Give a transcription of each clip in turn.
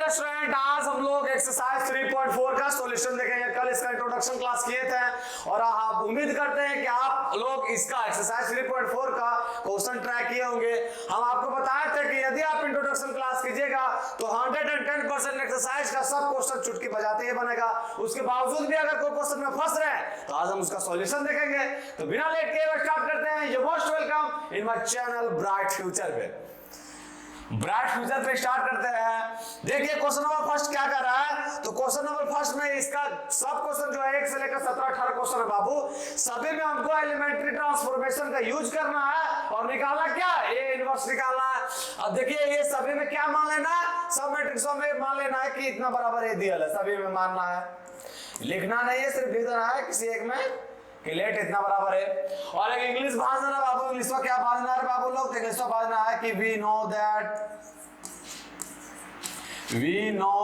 Dear student, आज हम लोग एक्सरसाइज 3.4 का सॉल्यूशन देखेंगे। कल इसका इंट्रोडक्शन क्लास किए थे और आप उम्मीद करते हैं कि आप लोग इसका एक्सरसाइज 3.4 का क्वेश्चन ट्रैक किए होंगे। हम आपको बताए थे कि यदि आप इंट्रोडक्शन क्लास कीजिएगा तो 110% एक्सरसाइज का सब क्वेश्चन चुटकी बजाते ही बनेगा। उसके बावजूद भी अगर कोई क्वेश्चन में फंस रहे हैं तो आज हम उसका सॉल्यूशन देखेंगे। तो बिना लेट किए स्टार्ट करते हैं। You most welcome in my channel bright future पे। ब्राइट फ्यूचर पे स्टार्ट करते हैं। देखिए क्वेश्चन नंबर फर्स्ट क्या कर रहा है। तो क्वेश्चन नंबर फर्स्ट में इसका सब क्वेश्चन जो है 1 से लेकर 17-18 क्वेश्चन है बाबू। सभी में हमको एलिमेंट्री ट्रांसफॉर्मेशन का यूज करना है और निकालना क्या ए इनवर्स निकालना है। अब देखिए ये सभी में क्या मान लेना है, सब मैट्रिक्सों में मान लेना है कि इतना बराबर ए दिया है, सभी में मानना है, लिखना नहीं है, सिर्फ लिख देना है किसी एक में कि लेट इतना बराबर है। और एक इंग्लिश भाषा बाबू, इंग्लिश में क्या भाषा है बाबू लोग, तो इंग्लिश में भाषा है कि वी नो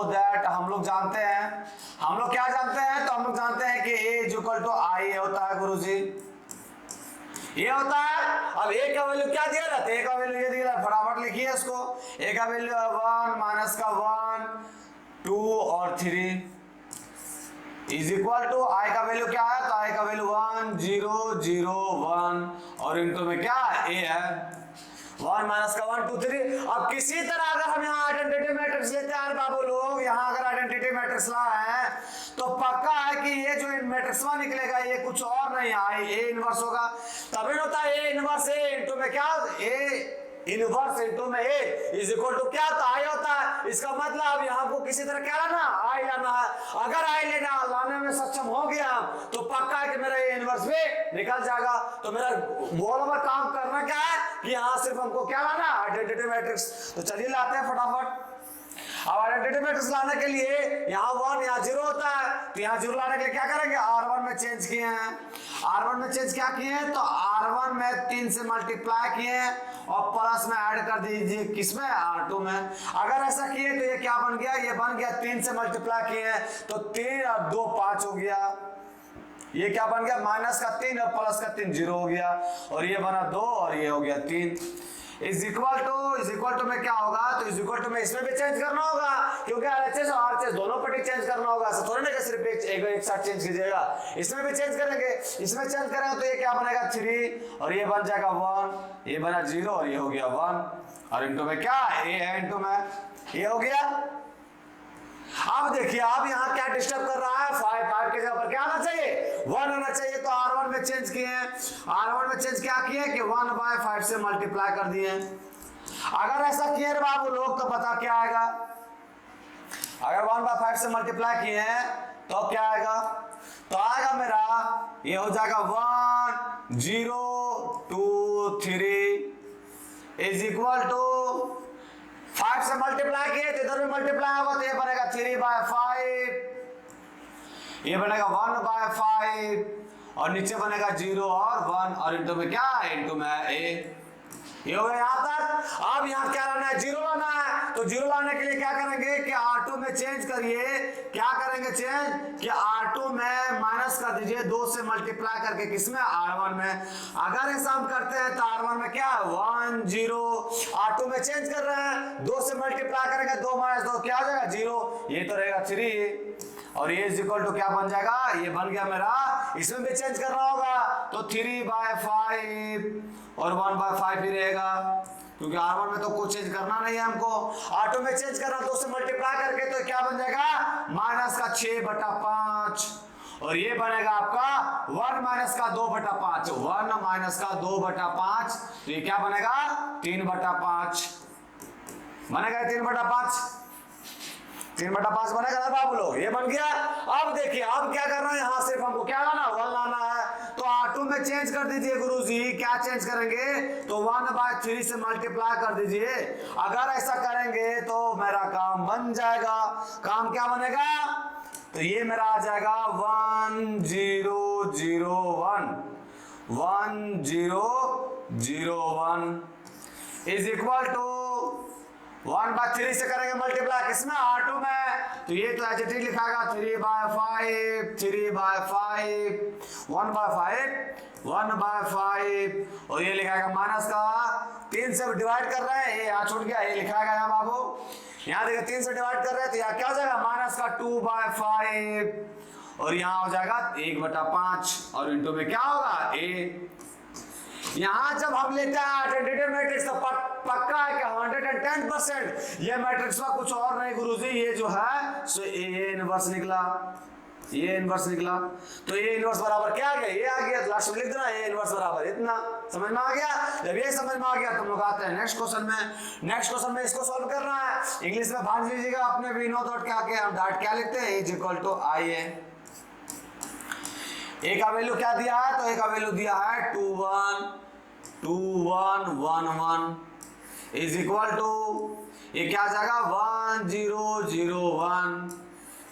दैट हम लोग जानते हैं। हम लोग क्या जानते हैं, तो हम लोग जानते हैं कि a इक्वल टू आई होता है गुरुजी, ये होता है। अब a का वैल्यू क्या दिया रहता है, a का वैल्यू ये दिया है, फटाफट लिखिए इसको। a का वैल्यू है 1 माइनस का 1 2 और 3 इज इक्वल टू आई का वैल्यू क्या है, तो आई का वैल्यू 1 0 0 1 और इनटू में क्या है a है 1 माइनस का 1 2 3। अब किसी तरह अगर हम यहाँ आइडेंटिटी मैट्रिक्स लेते हैं बाबू लोग, यहाँ अगर आइडेंटिटी मैट्रिक्स लाए हैं तो पक्का है कि ये जो मैट्रिक्स निकलेगा ये कुछ और नहीं है, ए इनवर्स होगा। तभी होता है ए इनवर्स ए इनटू में क्या, ए इनवर्स इनटू में ए इज इक्वल टू क्या, तो आई होता है। इसका मतलब यहाँ को किसी तरह क्या लाना, आई लाना है। अगर आई लाने में सक्षम हो गया तो पक्का है कि मेरा ये इनवर्स भी निकल जाएगा। तो मेरा गोल में काम करना क्या है कि यहाँ सिर्फ हमको क्या लाना, आइडेंटिटी मैट्रिक्स। तो चलिए लाते हैं फटाफट। अब आइडेंटिटी मैट्रिक्स लाने के लिए यहाँ 1 यहाँ 0 होता है, तो यहाँ 0 लाने के लिए क्या करेंगे, R1 में चेंज किए हैं। R1 में चेंज क्या किए हैं, तो R1 में 3 से मल्टीप्लाई किए हैं और प्लस में ऐड कर दीजिए किसमें, R2 में। अगर ऐसा किए तो ये क्या बन गया, ये बन गया 3 से मल्टीप्लाई किए हैं तो 3 और 2 5 हो गया। ये क्या बन गया, माइनस का 3 और प्लस का 3 0 हो गया और ये बना 2 और ये हो गया 3 इज इक्वल टू में क्या होगा, तो इज इक्वल टू में इसमें भी चेंज करना होगा क्योंकि RHS और RHS दोनों पर चेंज करना होगा। ऐसा थोड़ी ना कि सिर्फ एक साथ चेंज कीजिएगा, इसमें भी चेंज करेंगे। इसमें चेंज करेंगे तो ये क्या बनेगा 3 और ये बन जाएगा 1, ये बना 0 और ये हो गया 1 और इनटू में क्या ए है, इनटू में ये हो गया। अब देखिए अब यहाँ क्या डिस्टर्ब कर रहा है, 5 के जगह पर क्या आना चाहिए 1 आना चाहिए। तो R1 में चेंज किए हैं, R1 में चेंज क्या किए कि 1/5 से मल्टीप्लाई कर दिए। अगर ऐसा किए बाबू लोग तो पता क्या आएगा, अगर 1/5 से मल्टीप्लाई किए हैं तो क्या आएगा, तो आएगा मेरा ये हो जाएगा 1 0 2 3 इज इक्वल टू 5 से मल्टीप्लाई किए तो इधर भी मल्टीप्लाई होगा तो ये बनेगा 3/5, ये बनेगा 1/5 और नीचे बनेगा 0 और 1 और इनटू में क्या है, इनटू में ए। ये हो गया यहाँ तक। अब यहाँ क्या लाना है, 0 लाना है। तो 0 लाने के लिए क्या करेंगे कि R2 में चेंज करिए, क्या करेंगे चेंज कि R2 में माइनस कर दीजिए 2 से मल्टीप्लाई करके किसमें, R1 में। अगर ऐसा हम करते हैं तो R1 में क्या है 1 0, R2 में चेंज कर रहे हैं 2 से मल्टीप्लाई करेंगे 2 माइनस 2 क्या हो जाएगा 0, ये तो रहेगा 3 और ये इज इक्वल टू क्या बन जाएगा, ये बन गया मेरा। इसमें भी चेंज करना होगा तो 3/5 और 1/5 ही रहेगा क्योंकि R1 में तो कुछ चेंज करना नहीं है हमको। R2 में चेंज करना 2 से मल्टीप्लाई करके तो क्या बन जाएगा माइनस का 6/5 और ये बनेगा आपका 1 माइनस का 2/5, 1 माइनस का 2/5 तो ये क्या बनेगा 3/5 बनेगा, 3/5 बनेगा ना बाबू लोग, ये बन गया। अब देखिए अब क्या करना है, यहाँ सिर्फ हमको क्या लाना 1 लाना है। तो R2 में चेंज कर दीजिए गुरुजी, क्या चेंज करेंगे तो 1/3 से मल्टीप्लाई कर दीजिए। अगर ऐसा करेंगे तो मेरा काम बन जाएगा। काम क्या बनेगा, तो ये मेरा आ जाएगा 1 0 0 1 1 0 0 1 इज इक्वल टू 1/3 से करेंगे मल्टीप्लाई किसमें, R2 में। तो ये तो एच लिखाएगा 3/5 1/5 और ये लिखाएगा माइनस का 3 से डिवाइड कर रहे हैं, ये यहाँ छूट गया, ये लिखाएगा यहाँ बाबू यहाँ देखिए 3 से डिवाइड कर रहे हैं तो यहाँ क्या हो जाएगा माइनस का 2/5 और यहाँ हो जाएगा 1/5 और इंटू में क्या होगा a। यहां जब हम लेते हैं आइडेंटिटी मैट्रिक्स तो पक्का है कि 110% ये मैट्रिक्स में कुछ और नहीं गुरुजी, ये जो है सो ए इनवर्स निकला, ये इनवर्स निकला। तो ये इनवर्स बराबर क्या आ गया, ये आ गया। तो लास्ट में लिख देना ये इनवर्स बराबर इतना। समझ में आ गया? जब ये समझ में आ गया तो हम लोग आते हैं नेक्स्ट क्वेश्चन में। नेक्स्ट क्वेश्चन में इसको सॉल्व करना है। इंग्लिश में भाग लीजिएगा अपने वी नो डॉट क्या के हम डाट क्या लिखते हैं इज इक्वल टू आई ए का वैल्यू क्या दिया है, तो ए का वैल्यू दिया है 2111 इज इक्वल टू ये क्या आ जाएगा 1001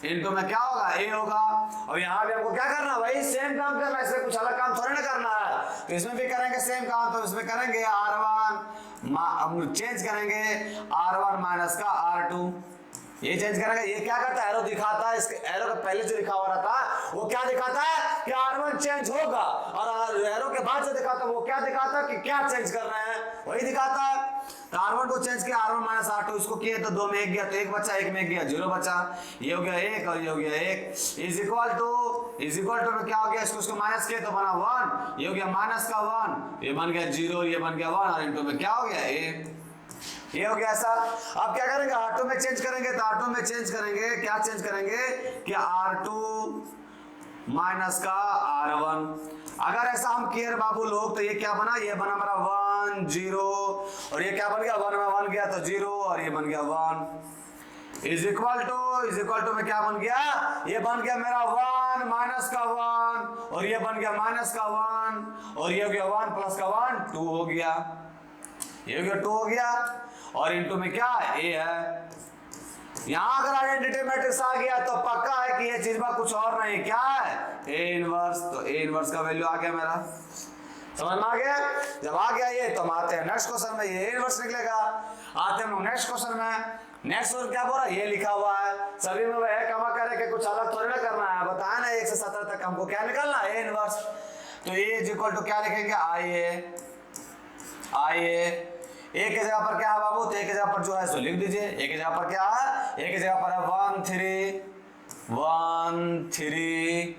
इनटू में क्या होगा ए होगा। और यहाँ भी हमको क्या करना है भाई, सेम काम करना है, इसमें कुछ अलग काम थोड़ी ना करना है। तो इसमें भी करेंगे सेम काम, तो इसमें करेंगे R1 चेंज करेंगे R1 माइनस का R2, ये चेंज करेंगे। ये क्या करता है, एरो दिखाता है। इसके एरो का पहले जो लिखा हुआ रहता वो क्या दिखाता है कि R1 चेंज होगा, और एरो के बाद जो दिखाता है वो क्या दिखाता है कि क्या चेंज कर रहे हैं, वही दिखाता है। तो R1 को चेंज किया R1 माइनस R2, इसको किए तो 2 में 1 गया तो 1 बचा, 1 में 1 गया 0 बचा, ये हो गया 1 और ये हो गया 1 इज इक्वल टू में क्या हो गया, इसको माइनस किए तो बना 1, ये हो गया माइनस का 1, ये बन गया 0, ये बन गया 1 और इनटू में क्या हो गया a, ये हो गया ऐसा। अब क्या करेंगे R2 में चेंज करेंगे, तो R2 में चेंज करेंगे, क्या चेंज करेंगे कि R2 माइनस का R1। अगर ऐसा हम किए बाबू लोग तो ये क्या बना, ये बना हमारा 1 0 और ये क्या बन गया 1 में 1 गया तो 0 और ये बन गया 1 इज इक्वल टू में क्या बन गया, ये बन गया मेरा 1 माइनस का 1 और ये बन गया माइनस का 1 और ये हो गया 1 प्लस का 1 2 हो गया, ये हो गया 2 हो गया और इनटू में क्या ए है। यहां अगर आइडेंटिटी मैट्रिक्स आ गया तो पक्का है कि ये चीज में कुछ और नहीं, क्या है ए इनवर्स। तो ए इनवर्स का वैल्यू आ गया मेरा, समझ में आ गया। जब आ गया ये तो हम आते हैं नेक्स्ट क्वेश्चन में, ये इनवर्स निकलेगा। आते हैं नेक्स्ट क्वेश्चन में। नेक्स्ट क्वेश्चन क्या बोल रहा है, ये लिखा हुआ है सभी में वह कमा करे कि कुछ अलग थोड़ी ना करना है, बताया ना 1 से 17 तक हमको क्या निकालना है ए इनवर्स। तो ए इज इक्वल टू क्या लिखेंगे आई ए एक की जगह पर क्या है बाबू, तो एक की जगह पर जो है सो लिख दीजिए। एक की जगह पर क्या है, एक की जगह पर है 1 3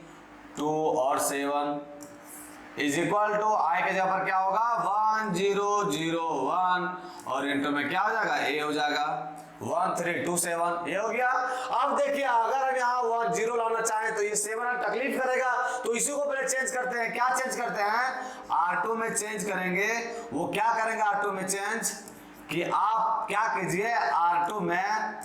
2 और 7 इज इक्वल टू आई की जगह पर क्या होगा 1 0 0 1 और इनटू में क्या हो जाएगा ए हो जाएगा 1 3 2 7 ये हो गया। अब देखिए अगर हम यहाँ 1 0 लाना चाहें तो ये 7 तकलीफ करेगा, तो इसी को पहले चेंज करते हैं। क्या चेंज करते हैं, R2 में चेंज करेंगे। वो क्या करेंगे R2 में चेंज कि आप क्या कीजिए R2 में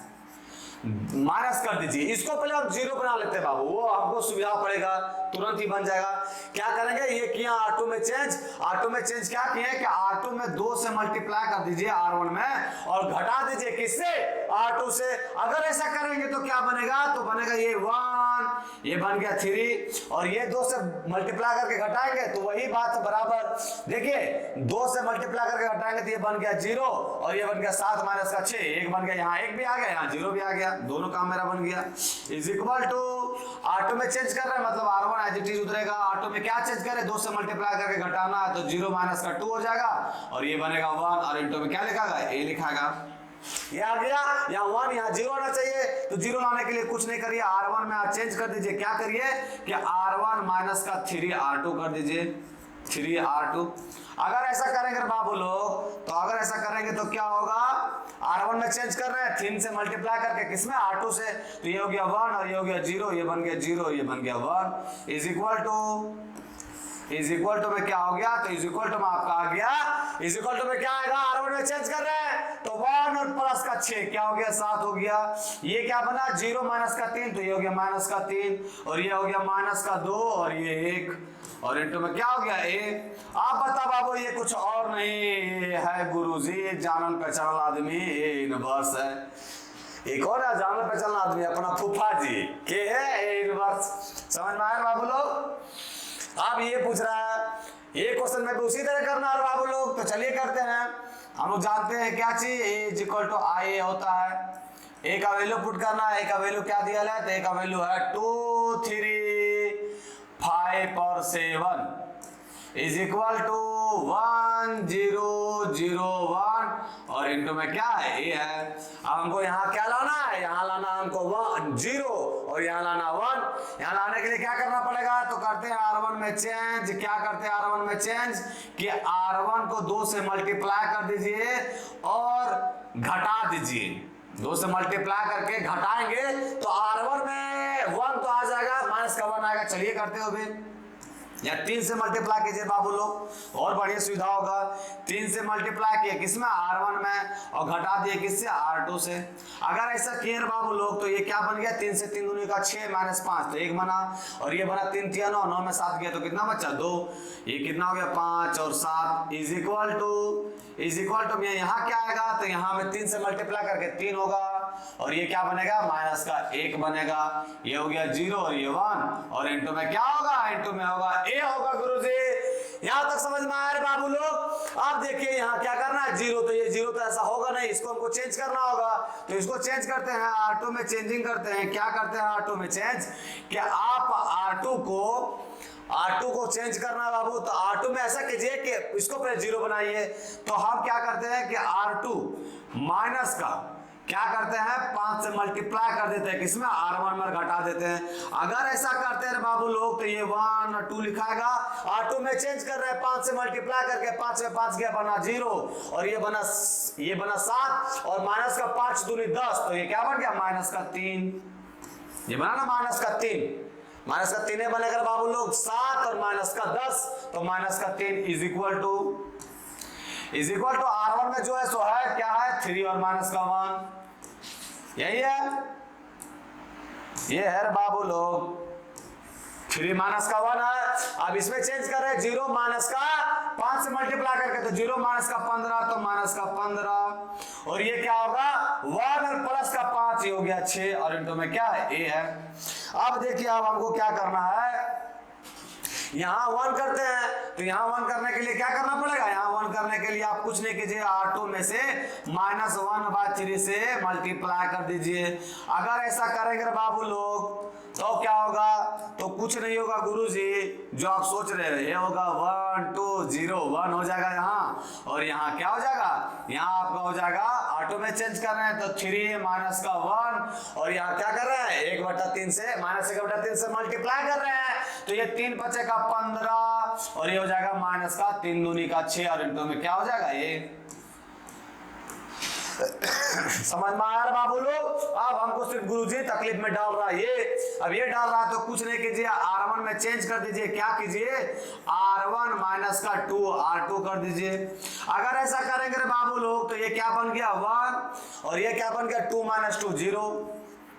माइनस कर दीजिए, इसको पहले हम 0 बना लेते हैं बाबू, वो हमको सुविधा पड़ेगा, तुरंत ही बन जाएगा। क्या करेंगे, ये किया R2 में चेंज क्या किए कि R2 में 2 से मल्टीप्लाई कर दीजिए R1 में और घटा दीजिए किससे, R2 से। अगर ऐसा करेंगे तो क्या बनेगा, तो बनेगा ये 1, ये बन गया 3 और ये 2 से मल्टीप्लाई करके घटाएंगे तो वही बात बराबर। देखिए 2 से मल्टीप्लाई करके घटाएंगे तो ये बन गया 0 और ये बन गया 7 माइनस का 6, 1 बन गया, यहाँ 1 भी आ गया, यहाँ 0 भी आ गया, दोनों काम मेरा बन गया। इज इक्वल टू R2 में चेंज कर रहे हैं मतलब R1 एज इट इज उतरेगा। R2 में क्या चेंज करें, 2 से मल्टीप्लाई करके घटाना है तो 0 माइनस का 2 हो जाएगा और ये बनेगा 1 और इनटू में क्या लिखागा ए लिखागा। ये आ गया, यहाँ 1 यहाँ 0 आना चाहिए, तो 0 लाने के लिए कुछ नहीं करिए, R1 में आप चेंज कर दीजिए। क्या करिए कि R1 माइनस का 3R2 कर दीजिए, 3R2। अगर ऐसा करेंगे बाबू लोग, तो अगर ऐसा करेंगे तो क्या होगा, R1 में चेंज कर रहे हैं 3 से मल्टीप्लाई करके किसमें, R2 से, तो ये हो गया 1 और ये हो गया 0, ये बन गया 0, ये बन गया 1 इज इक्वल टू में क्या हो गया, तो इज इक्वल टू में आपका आ गया, इज इक्वल टू में क्या आएगा, R1 में चेंज कर रहे हैं तो 1 और प्लस का 6 क्या हो गया 7 हो गया। ये क्या बना 0 माइनस का 3 तो ये हो गया माइनस का 3 और ये हो गया माइनस का 2 और ये 1 और इनटू में क्या हो गया ए। आप बता बाबू ये कुछ और नहीं है गुरुजी, जानल पहचानल आदमी ए इनवर्स है। एक और है जानल पहचानल आदमी अपना फूफा जी के है ए इनवर्स। समझ में आया बाबू लोग। अब ये पूछ रहा है, ये क्वेश्चन में भी उसी तरह करना है बाबू लोग, तो चलिए करते हैं। हम लोग जानते हैं क्या चीज ए इज इक्वल टू आई ए होता है। ए का वैल्यू पुट करना है, ए का वैल्यू क्या दिया है, तो ए का वैल्यू है 2 3 5 और 7 इज इक्वल टू 1 0 0 1 और इंटू में क्या है ए है। अब हमको यहाँ क्या लाना है, यहाँ लाना हमको 0 और यहाँ लाना 1। यहाँ लाने के लिए क्या करना पड़ेगा, तो करते हैं R1 में चेंज। क्या करते हैं R1 में चेंज कि R1 को 2 से मल्टीप्लाई कर दीजिए और घटा दीजिए। 2 से मल्टीप्लाई करके घटाएंगे तो R1 में 1 तो आ जाएगा, माइनस का 1 आएगा। चलिए करते हो भी, या 3 से मल्टीप्लाई कीजिए बाबू लोग, और बढ़िया सुविधा होगा। 3 से मल्टीप्लाई किए किसमें, R1 में, और घटा दिए किससे, R2 से। अगर ऐसा किए बाबू लोग तो ये क्या बन गया, 3 से 3 दूनी का 6 माइनस 5 तो 1 बना, और ये बना 3 3 9, 9 में 7 गया तो कितना बचा 2। ये कितना हो गया 5 और 7 इज इक्वल टू में यहाँ क्या आएगा, तो यहाँ में 3 से मल्टीप्लाई करके 3 होगा, और ये क्या बनेगा माइनस का 1 बनेगा। ये हो गया 0 और ये 1, और इंटू में क्या होगा, इंटू में होगा ए होगा गुरुजी। यहां तक समझ में आया बाबू लोग। अब देखिए यहाँ क्या करना है, 0 तो ये 0 तो ऐसा होगा नहीं, इसको हमको चेंज करना होगा। तो इसको चेंज करते हैं, R2 में चेंजिंग करते हैं। क्या करते हैं R2 में चेंज, कि आप R2 को चेंज करना बाबू, तो R2 में ऐसा कीजिए कि इसको पहले 0 बनाइए। तो हम क्या करते हैं कि R2 माइनस का क्या करते हैं 5 से मल्टीप्लाई कर देते हैं किसमें, R1 में घटा देते हैं। अगर ऐसा करते हैं बाबू लोग तो ये 1 और 2 लिखाएगा। R2 में चेंज कर रहे हैं, 5 से मल्टीप्लाई करके 5 से 5 गया बना 0, और ये बना 7, और माइनस का 5 दूनी 10, तो ये क्या बन गया माइनस का 3। ये बना ना माइनस का 3, माइनस का 3 बनेगा बाबू लोग 7 और माइनस का 10, तो माइनस का 3 इज इक्वल टू R1 में जो है सो है क्या है 3 और माइनस का 1, यही है। ये है बाबू लोग 3 माइनस का 1 है। अब इसमें चेंज कर रहे हैं 0 माइनस का 5 से मल्टीप्लाई करके, तो 0 माइनस का 15 तो माइनस का 15, और ये क्या होगा 1 और प्लस का 5 ये हो गया 6, और इंटू में क्या है ए है। अब देखिए अब हमको क्या करना है, यहाँ 1 करते हैं, तो यहाँ 1 करने के लिए क्या करना पड़ेगा, यहाँ 1 करने के लिए आप कुछ नहीं कीजिए, R2 में से -1/3 से मल्टीप्लाई कर दीजिए। अगर ऐसा करेंगे बाबू लोग तो क्या होगा, तो कुछ नहीं होगा गुरुजी जो आप सोच रहे हैं। ये होगा 1 2 0 1 हो जाएगा यहाँ, और यहाँ क्या हो जाएगा, यहाँ आपका हो जाएगा R2 में चेंज कर रहे हैं तो 3 माइनस का 1, और यहाँ क्या कर रहे हैं 1/3 से -1/3 से मल्टीप्लाई कर रहे हैं, तो ये 3 बचेगा 15, और ये हो जाएगा माइनस का 3 दूनी का 6, और इंटू में क्या हो जाएगा ये। समझ में आया बाबू लोग। अब हमको सिर्फ गुरुजी तकलीफ में डाल रहा है ये, अब ये डाल रहा है तो कुछ नहीं कीजिए, R1 में चेंज कर दीजिए। क्या कीजिए, R1 माइनस का 2 R2 कर दीजिए। अगर ऐसा करेंगे बाबू लोग तो ये क्या बन गया 1, और ये क्या बन गया 2 - 2 0,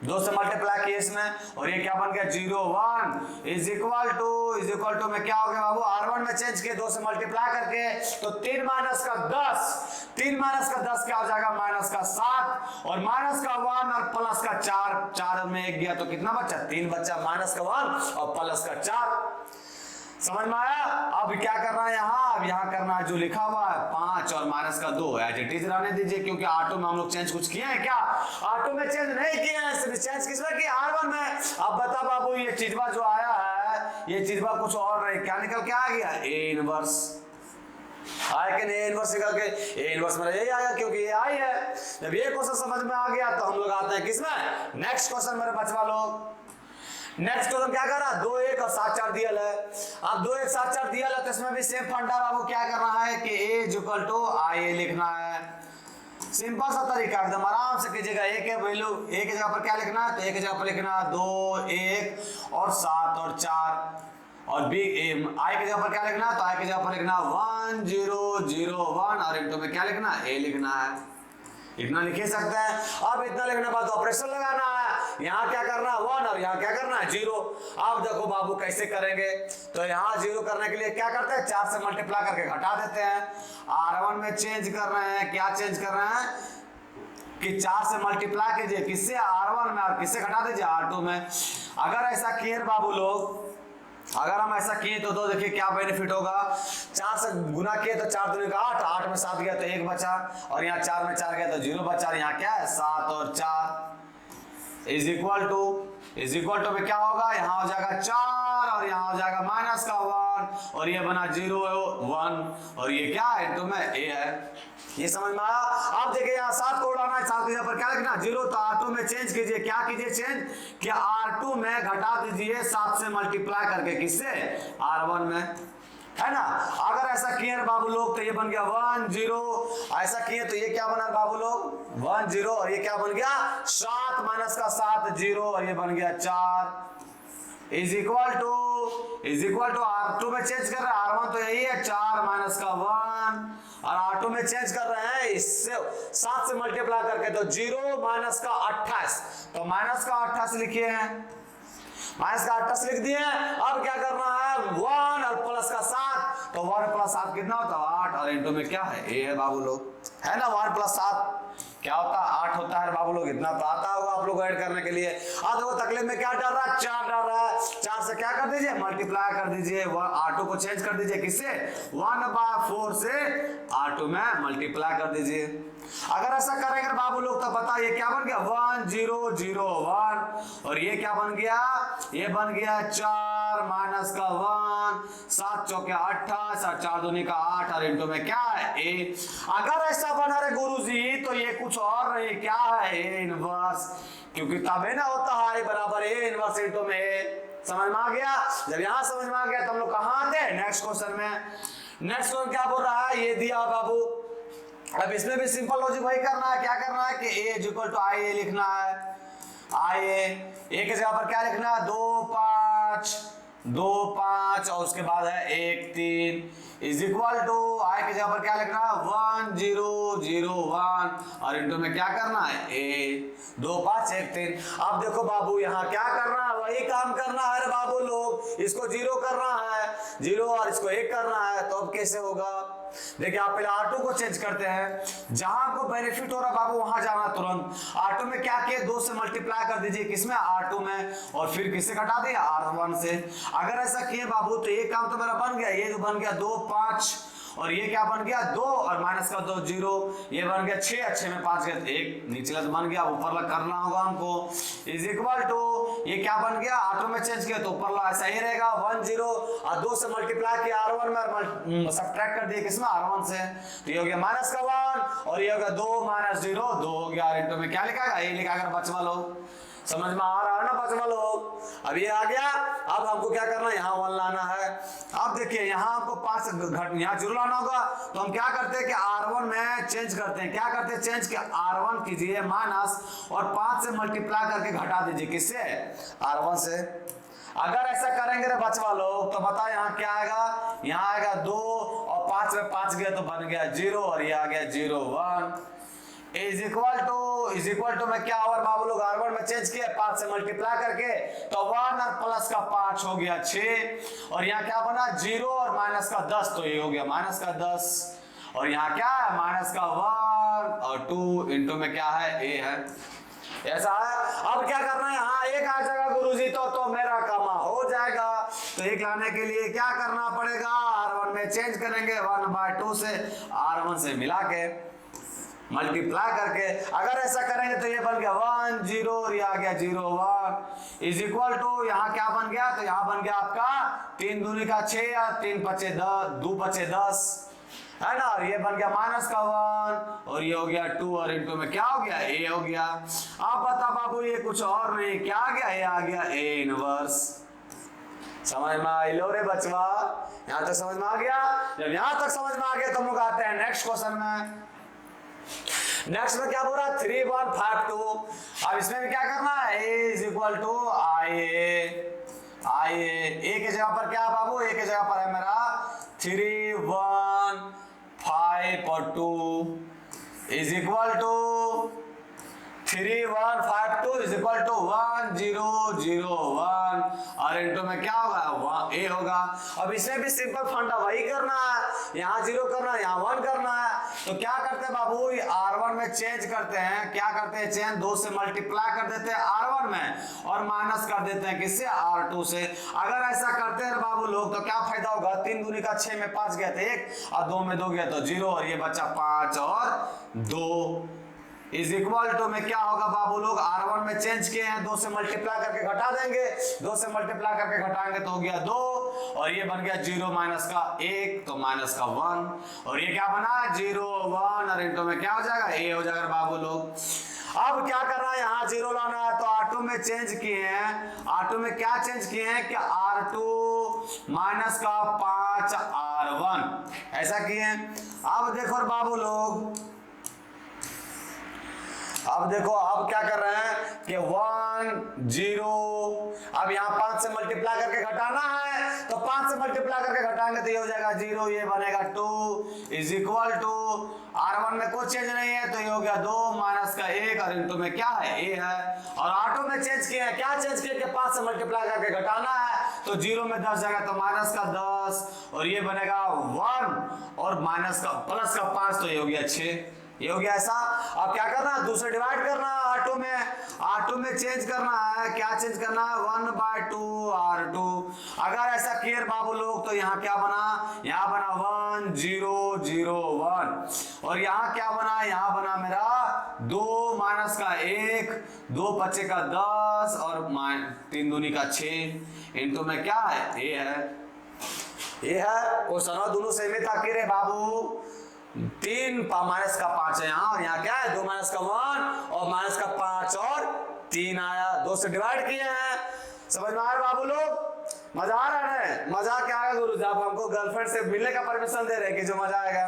2 से मल्टीप्लाई किए इसमें, और ये क्या बन गया 0 1 इज इक्वल टू में क्या हो गया बाबू, R1 में चेंज किए 2 से मल्टीप्लाई करके, तो 3 माइनस का 10 क्या हो जाएगा माइनस का 7, और माइनस का 1 और प्लस का 4 में 1 गया तो कितना बचा 3 बचा, माइनस का 1 और प्लस का 4। समझ में आया। अब क्या करना है यहाँ, अब यहाँ करना है जो लिखा हुआ है 5 और माइनस का 2 एज इट इज रहने दीजिए, क्योंकि R2 में हम लोग चेंज कुछ किए हैं क्या, R2 में चेंज नहीं किए हैं, सिर्फ चेंज किसमें किया R1 में। अब बता बाबू ये चीजवा जो आया है ये चीजवा कुछ और नहीं, क्या निकल के आ गया A इनवर्स आया कि नहीं, A इनवर्स निकल के A इनवर्स में यही आया क्योंकि ये आई है। जब ये क्वेश्चन समझ में आ गया तो हम लोग आते हैं किसमें, नेक्स्ट क्वेश्चन मेरे बचवा लोग। नेक्स्ट क्वेश्चन क्या कर रहा है 2 1 और 7 4 दिया है। अब 2 1 7 4 दिया है तो इसमें भी सेम फंडा बाबू क्या करना है कि A इक्वल टू IA लिखना है। सिंपल सा तरीका एकदम आराम से कीजिएगा। A के वैल्यू A की जगह पर क्या लिखना है, तो A की जगह पर लिखना है 2 1 और 7 और 4, और B I की जगह पर क्या लिखना है, तो I की जगह पर लिखना 1 0 0 1, और इंटू में क्या लिखना है A लिखना है। इतना लिख ही सकते हैं। अब इतना लिखने के बाद ऑपरेशन लगाना है, यहाँ क्या करना है 1 और यहाँ क्या करना है 0। अब देखो बाबू कैसे करेंगे, तो यहाँ 0 करने के लिए क्या करते हैं 4 से मल्टीप्लाई करके घटा देते हैं। R1 में चेंज कर रहे हैं, क्या चेंज कर रहे हैं कि 4 से मल्टीप्लाई कीजिए किससे R1 में, और किससे घटा दीजिए R2 में। अगर ऐसा किए बाबू लोग, अगर हम ऐसा किए तो देखिए क्या बेनिफिट होगा, 4 से गुना किए तो 4 दूनी का 8, 8 में 7 गया तो 1 बचा, और यहाँ 4 में 4 गया तो 0 बचा, और यहाँ क्या है 7 और 4 इज इक्वल टू में क्या होगा, यहाँ हो जाएगा 4 और यहाँ हो जाएगा माइनस का 1 और ये बना 0 1 और ये क्या है तो में ए है। ये समझ में आया। आप देखिए यहाँ 7 को उड़ाना है, 7 के जगह पर क्या लिखना 0 तो R2 में चेंज कीजिए, क्या कीजिए चेंज कि R2 में घटा दीजिए 7 से मल्टीप्लाई करके, किससे R1 में, है ना। अगर ऐसा किए बाबू लोग तो ये बन गया 1 0, ऐसा किए तो ये क्या बना बाबू लोग 1 0 और ये क्या बन गया 7 माइनस का 7 0 और ये बन गया 4 इज इक्वल टू R2 में चेंज कर रहे हैं, R1 तो यही है 4 माइनस का 1 और R2 में चेंज कर रहे हैं इससे 7 से मल्टीप्लाई करके तो 0 माइनस का 28, तो माइनस का 28 लिखिए हैं, माइनस का 28 लिख दिए। अब क्या करना है 1 और प्लस का 7, तो 1 प्लस 7 कितना होता है 8 और इनटू में क्या है ए है बाबू लोग, है ना। 1 प्लस 7 क्या होता है 8 होता है बाबू लोग, इतना तो आता होगा आप लोग ऐड करने के लिए। अब देखो तकलीफ में क्या डर रहा है 4 डर रहा है, 4 से क्या कर दीजिए मल्टीप्लाई कर दीजिए, R2 को चेंज कर दीजिए किससे 1/4 से R2 में मल्टीप्लाई कर दीजिए। अगर ऐसा करेंगे बाबू लोग तो बताइए क्या बन गया 1 0 0 1 और ये क्या बन गया, ये बन गया 4 माइनस का 1 7 चौके 28 और 4 दूनी का 8 और इनटू में क्या है ए। अगर ऐसा बना रहे गुरुजी तो ये कुछ और नहीं, क्या है ए इनवर्स, क्योंकि तब ना होता है बराबर ए इनवर्स इनटू में ए। समझ में आ गया। जब यहां समझ में आ गया तो हम लोग कहां आते नेक्स्ट क्वेश्चन में। नेक्स्ट क्वेश्चन क्या बोल रहा है ये दिया बाबू, अब इसमें भी सिंपल लॉजिक वही करना है, क्या करना है कि a is equal to I ए लिखना है, आई ए की जगह पर क्या लिखना है 2 5 और उसके बाद है 1 3 इज इक्वल टू आई की जगह पर क्या लिखना है 1 0 0 1 और इनटू में क्या करना है a 2 5 1 3। अब देखो बाबू यहाँ क्या करना है वही काम करना है बाबू लोग, इसको 0 करना है 0 और इसको 1 करना है, तो अब कैसे होगा देखिए आप पहले R2 को चेंज करते हैं, जहां आपको बेनिफिट हो रहा बाबू वहां जाना तुरंत। R2 में क्या किए 2 से मल्टीप्लाई कर दीजिए किसमें R2 में और फिर किससे घटा दिया R1 से। अगर ऐसा किए बाबू तो ये काम तो मेरा बन गया, ये जो बन गया 2 5 और ये क्या बन गया 2 और माइनस का 2 0, ये बन गया 6 अच्छे में 5 गया 1 नीचे तो बन गया, ऊपर लग करना होगा हमको इज इक्वल टू ये क्या बन गया R2 में चेंज किया तो ऊपर लगा ऐसा ही रहेगा 1 0 और 2 से मल्टीप्लाई किया R1 में और सब्ट्रैक्ट कर दिया किसमें R1 से, तो ये हो गया माइनस का 1 और ये हो गया 2 माइनस 0 2 हो गया इनटू में क्या लिखा ये लिखा कर बचवा लो। समझ में आ रहा है ना बचवा लोग। अब ये आ गया, अब हमको क्या करना है यहाँ 1 लाना है। अब देखिए यहाँ आपको 5 घट यहाँ 0 लाना होगा, तो हम क्या करते हैं कि R1 में चेंज करते हैं, क्या करते हैं चेंज कि R1 कीजिए माइनस और 5 से मल्टीप्लाई करके घटा दीजिए किससे R1 से। अगर ऐसा करेंगे रे बचवा लोग तो बताओ यहाँ क्या आएगा, यहाँ आएगा 2 और 5 में 5 गया तो बन गया 0 और ये आ गया 0 1 इज इक्वल टू में क्या हुआ बाबू लोग R1 में चेंज किया 5 से मल्टीप्लाई करके तो 1 और प्लस का 5 हो गया 6 और यहाँ क्या बना 0 और माइनस का 10 तो ये हो गया माइनस का 10 और यहाँ क्या है माइनस का 1 और 2 इनटू में क्या है a है, ऐसा है। अब क्या करना है यहाँ 1 आ जाएगा गुरुजी तो मेरा काम हो जाएगा, तो 1 लाने के लिए क्या करना पड़ेगा R1 में चेंज करेंगे 1/2 से R1 से मिला के मल्टीप्लाई करके। अगर ऐसा करेंगे तो ये बन गया 1 0 और ये आ गया 0 1 इज इक्वल टू यहाँ क्या बन गया, तो यहाँ बन गया आपका 3 दूनी का 6 और 3 पचे 10 2 पचे 10 है ना, और ये बन गया माइनस का 1 और ये हो गया 2 और इनटू में क्या हो गया a हो गया। आप बता बाबू ये कुछ और नहीं क्या आ गया, ये आ गया a इनवर्स। समझ में आ लो रे बचवा, यहाँ तक समझ में आ गया। जब यहाँ तक समझ में आ गया तो हम लोग आते हैं नेक्स्ट क्वेश्चन में। नेक्स्ट में क्या बोल रहा है 3 1 5 2। अब इसमें भी क्या करना है a is equal to I ए की जगह पर क्या है बाबू, a की जगह पर है मेरा 3 1 5 और 2 is equal to 3 1 5 2 is equal to 1 0 0 1 और इनटू में क्या होगा a होगा। अब इसमें भी सिंपल फंडा वही करना है, यहाँ 0 करना है यहाँ 1 करना है, तो क्या करते हैं बाबू R1 में चेंज करते हैं, क्या करते हैं चेंज 2 से मल्टीप्लाई कर देते हैं R1 में और माइनस कर देते हैं किससे R2 से। अगर ऐसा करते हैं बाबू लोग तो क्या फायदा होगा 3 दूनी का 6 में 5 गया था 1 और 2 में 2 गया तो 0 और ये बचा 5 और 2 इज इक्वल टू में क्या होगा बाबू लोग, R1 में चेंज किए हैं, 2 से मल्टीप्लाई करके घटा देंगे, 2 से मल्टीप्लाई करके घटाएंगे तो हो गया 2, और ये बन गया 0 माइनस का 1 तो माइनस का 1, और ये क्या बना 0 1 और इनटू में क्या हो जाएगा a हो जाएगा बाबू लोग। अब क्या करना है, यहाँ 0 लाना है तो R2 में चेंज किए हैं, R2 में क्या चेंज किए हैं कि R2 माइनस का 5 R1 ऐसा किए हैं। अब देखो बाबू लोग, अब देखो अब क्या कर रहे हैं कि 1 0, अब यहाँ 5 से मल्टीप्लाई करके घटाना है तो 5 से मल्टीप्लाई करके घटाएंगे तो ये हो जाएगा 0, ये बनेगा 2 इज इक्वल टू R1 में कोई चेंज नहीं है तो ये हो गया 2 माइनस का 1 और इनटू में क्या है a है, और R2 में चेंज किया है, क्या चेंज किया कि 5 से मल्टीप्लाई करके घटाना है तो 0 में 10 जाएगा तो माइनस का 10 और ये बनेगा 1 और माइनस का प्लस का 5 तो ये हो गया 6, ये हो गया ऐसा। अब क्या करना है, दूसरे डिवाइड करना है R2 में चेंज करना है, क्या चेंज करना है 1/2 R2। अगर ऐसा किए बाबू लोग तो यहाँ क्या बना, यहाँ बना 1 0 0 1 और यहाँ क्या बना, यहाँ बना मेरा 2 माइनस का 1 2 बचे का 10 और 3 दूनी का 6 इनटू में क्या है ये है, ये है क्वेश्चन दोनों सेम ही था कि रे बाबू 3 माइनस का 5 है यहाँ, और यहाँ क्या है 2 माइनस का 1 और माइनस का 5 और 3 आया, 2 से डिवाइड किए हैं। समझ में आ रहा बाबू लोग, मजा आ रहा है, मजा क्या आएगा गुरु जब हमको गर्लफ्रेंड से मिलने का परमिशन दे रहे हैं कि जो मजा आएगा।